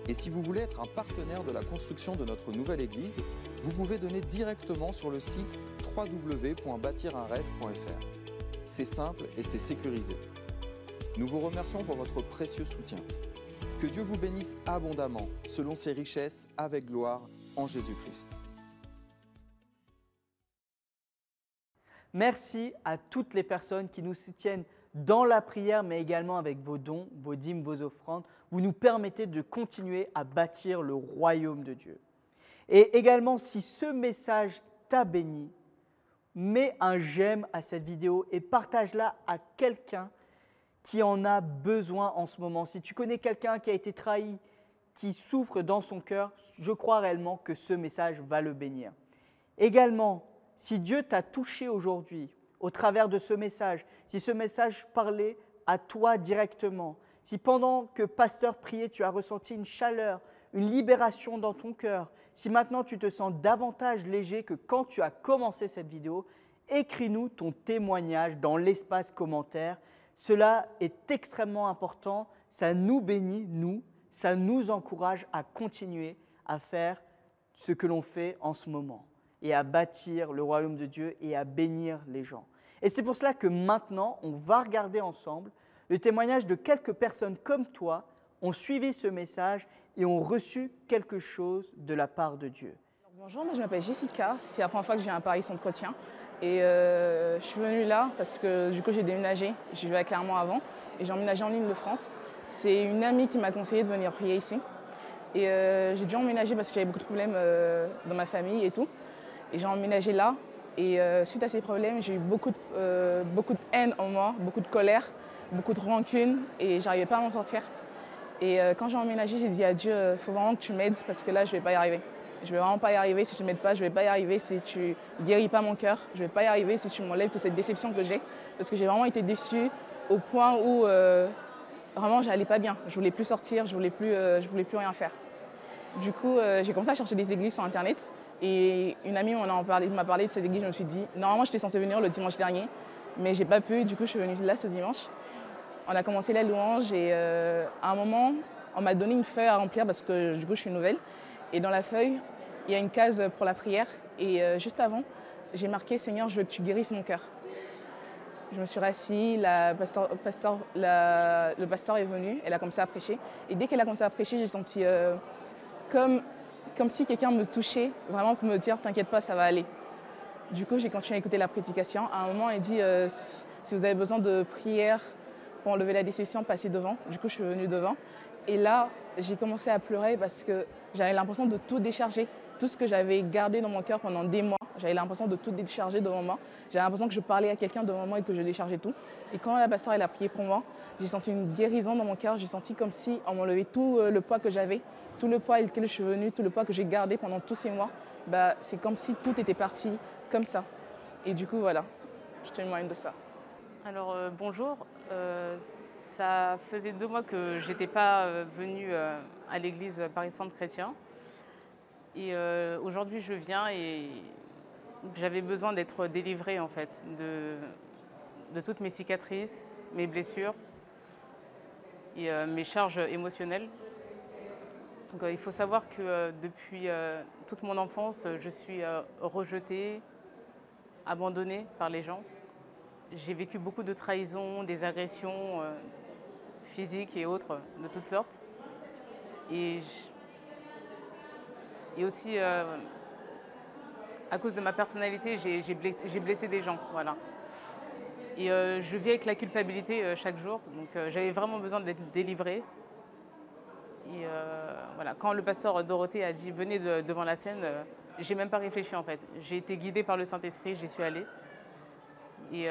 Et si vous voulez être un partenaire de la construction de notre nouvelle église, vous pouvez donner directement sur le site www.bâtirunrêve.fr. C'est simple et c'est sécurisé. Nous vous remercions pour votre précieux soutien. Que Dieu vous bénisse abondamment, selon ses richesses, avec gloire, en Jésus-Christ. Merci à toutes les personnes qui nous soutiennent dans la prière, mais également avec vos dons, vos dîmes, vos offrandes. Vous nous permettez de continuer à bâtir le royaume de Dieu. Et également, si ce message t'a béni, mets un j'aime à cette vidéo et partage-la à quelqu'un qui en a besoin en ce moment. Si tu connais quelqu'un qui a été trahi, qui souffre dans son cœur, je crois réellement que ce message va le bénir. Également, si Dieu t'a touché aujourd'hui au travers de ce message, si ce message parlait à toi directement, si pendant que pasteur priait, tu as ressenti une chaleur, une libération dans ton cœur, si maintenant tu te sens davantage léger que quand tu as commencé cette vidéo, écris-nous ton témoignage dans l'espace commentaire. Cela est extrêmement important, ça nous bénit, nous, ça nous encourage à continuer à faire ce que l'on fait en ce moment et à bâtir le royaume de Dieu et à bénir les gens. Et c'est pour cela que maintenant, on va regarder ensemble le témoignage de quelques personnes comme toi ont suivi ce message et ont reçu quelque chose de la part de Dieu. Bonjour, moi je m'appelle Jessica, c'est la première fois que je viens à Paris Centre-Chrétien. Et je suis venue là parce que du coup j'ai déménagé, je vivais à Clermont avant et j'ai emménagé en Île-de-France. C'est une amie qui m'a conseillé de venir prier ici. Et j'ai dû emménager parce que j'avais beaucoup de problèmes dans ma famille et tout. Et j'ai emménagé là. Et suite à ces problèmes, j'ai eu beaucoup de haine en moi, beaucoup de colère, beaucoup de rancune et j'arrivais pas à m'en sortir. Et quand j'ai emménagé, j'ai dit à Dieu, il faut vraiment que tu m'aides parce que là, je vais pas y arriver. Je vais vraiment pas y arriver si tu m'aides pas, je vais pas y arriver si tu guéris pas mon cœur, je vais pas y arriver si tu m'enlèves toute cette déception que j'ai. Parce que j'ai vraiment été déçue au point où vraiment j'allais pas bien. Je voulais plus sortir, je voulais plus rien faire. Du coup, j'ai commencé à chercher des églises sur Internet. Et une amie m'a parlé de cette église, je me suis dit, normalement j'étais censée venir le dimanche dernier, mais j'ai pas pu, du coup je suis venue là ce dimanche. On a commencé la louange et à un moment, on m'a donné une feuille à remplir parce que du coup je suis nouvelle. Et dans la feuille, il y a une case pour la prière et juste avant, j'ai marqué « Seigneur, je veux que tu guérisses mon cœur ». Je me suis rassise, le pasteur est venu, elle a commencé à prêcher. Et dès qu'elle a commencé à prêcher, j'ai senti comme si quelqu'un me touchait, vraiment pour me dire « T'inquiète pas, ça va aller ». Du coup, j'ai continué à écouter la prédication. À un moment, elle dit si vous avez besoin de prière pour enlever la déception, passez devant ». Du coup, je suis venue devant. Et là, j'ai commencé à pleurer parce que j'avais l'impression de tout décharger. Tout ce que j'avais gardé dans mon cœur pendant des mois, j'avais l'impression de tout décharger devant moi. J'avais l'impression que je parlais à quelqu'un devant moi et que je déchargeais tout. Et quand la pasteur elle a prié pour moi, j'ai senti une guérison dans mon cœur. J'ai senti comme si on m'enlevait tout le poids que j'avais, tout le poids avec lequel je suis venue, tout le poids que j'ai gardé pendant tous ces mois. Bah, c'est comme si tout était parti comme ça. Et du coup, voilà, je témoigne de ça. Alors, bonjour. Ça faisait 2 mois que je n'étais pas venue à l'église Paris Centre-Chrétien. Et aujourd'hui, je viens et j'avais besoin d'être délivrée en fait de toutes mes cicatrices, mes blessures et mes charges émotionnelles. Donc, il faut savoir que depuis toute mon enfance, je suis rejetée, abandonnée par les gens. J'ai vécu beaucoup de trahisons, des agressions physiques et autres de toutes sortes. Et aussi, à cause de ma personnalité, j'ai blessé des gens. Voilà. Et je vis avec la culpabilité chaque jour. Donc j'avais vraiment besoin d'être délivrée. Et voilà. Quand le pasteur Dorothée a dit « Venez devant la scène », j'ai même pas réfléchi en fait. J'ai été guidée par le Saint-Esprit, j'y suis allée. Et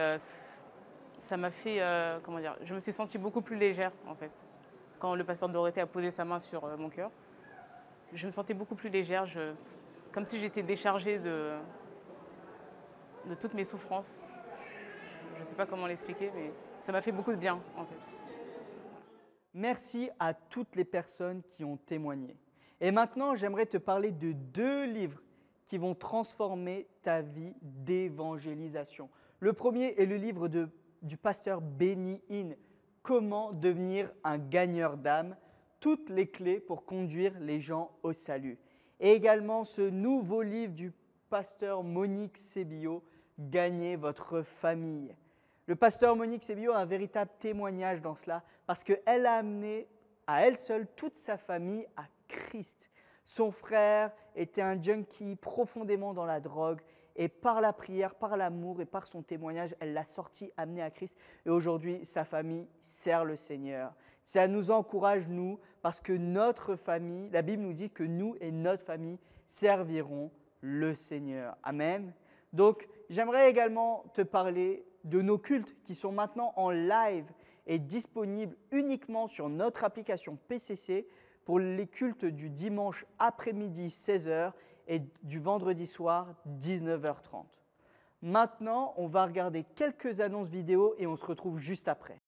ça m'a fait, comment dire, je me suis sentie beaucoup plus légère en fait. Quand le pasteur Dorothée a posé sa main sur mon cœur, je me sentais beaucoup plus légère, comme si j'étais déchargée de toutes mes souffrances. Je ne sais pas comment l'expliquer, mais ça m'a fait beaucoup de bien en fait. Merci à toutes les personnes qui ont témoigné. Et maintenant, j'aimerais te parler de 2 livres qui vont transformer ta vie d'évangélisation. Le premier est le livre du pasteur Benny Hinn, « Comment devenir un gagneur d'âme ». toutes les clés pour conduire les gens au salut. Et également ce nouveau livre du pasteur Monique Sébillo, Gagnez votre famille. Le pasteur Monique Sébillo a un véritable témoignage dans cela parce qu'elle a amené à elle seule toute sa famille à Christ. Son frère était un junkie profondément dans la drogue et par la prière, par l'amour et par son témoignage, elle l'a sorti, amené à Christ. Et aujourd'hui, sa famille sert le Seigneur. Ça nous encourage, nous, parce que notre famille, la Bible nous dit que nous et notre famille servirons le Seigneur. Amen. Donc, j'aimerais également te parler de nos cultes qui sont maintenant en live et disponibles uniquement sur notre application PCC pour les cultes du dimanche après-midi 16h et du vendredi soir 19h30. Maintenant, on va regarder quelques annonces vidéo et on se retrouve juste après.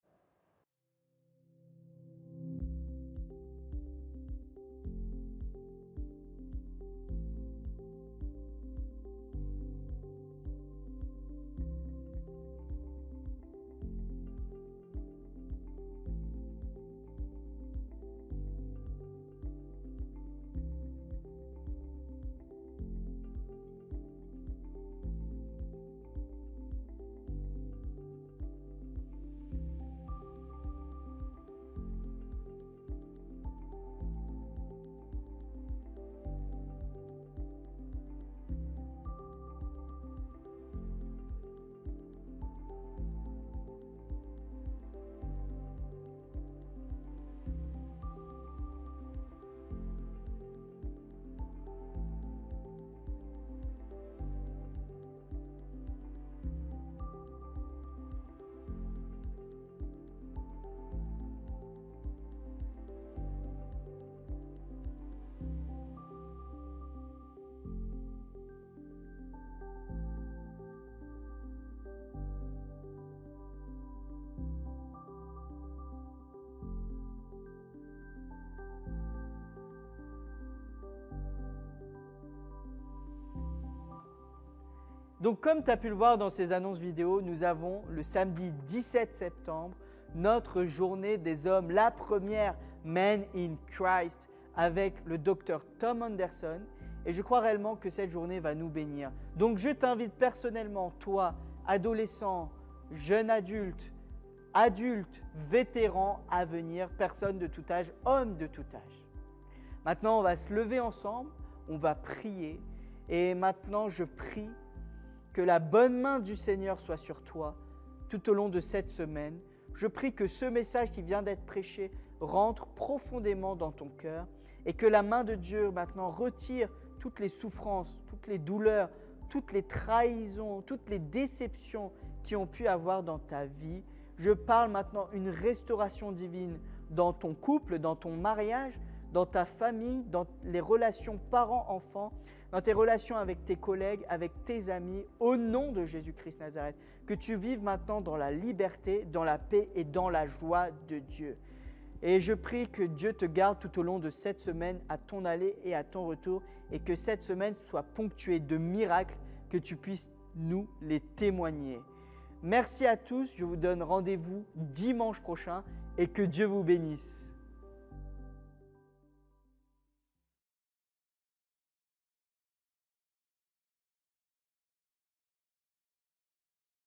Donc comme tu as pu le voir dans ces annonces vidéo, nous avons le samedi 17 septembre notre journée des hommes, la première Men in Christ avec le docteur Tom Anderson. Et je crois réellement que cette journée va nous bénir. Donc je t'invite personnellement, toi, adolescent, jeune adulte, vétéran, à venir, personne de tout âge, homme de tout âge. Maintenant, on va se lever ensemble, on va prier. Et maintenant, je prie que la bonne main du Seigneur soit sur toi tout au long de cette semaine. Je prie que ce message qui vient d'être prêché rentre profondément dans ton cœur et que la main de Dieu maintenant retire toutes les souffrances, toutes les douleurs, toutes les trahisons, toutes les déceptions qui ont pu avoir dans ta vie. Je parle maintenant une restauration divine dans ton couple, dans ton mariage, dans ta famille, dans les relations parents-enfants, dans tes relations avec tes collègues, avec tes amis, au nom de Jésus-Christ Nazareth. Que tu vives maintenant dans la liberté, dans la paix et dans la joie de Dieu. Et je prie que Dieu te garde tout au long de cette semaine à ton aller et à ton retour et que cette semaine soit ponctuée de miracles, que tu puisses nous les témoigner. Merci à tous, je vous donne rendez-vous dimanche prochain et que Dieu vous bénisse.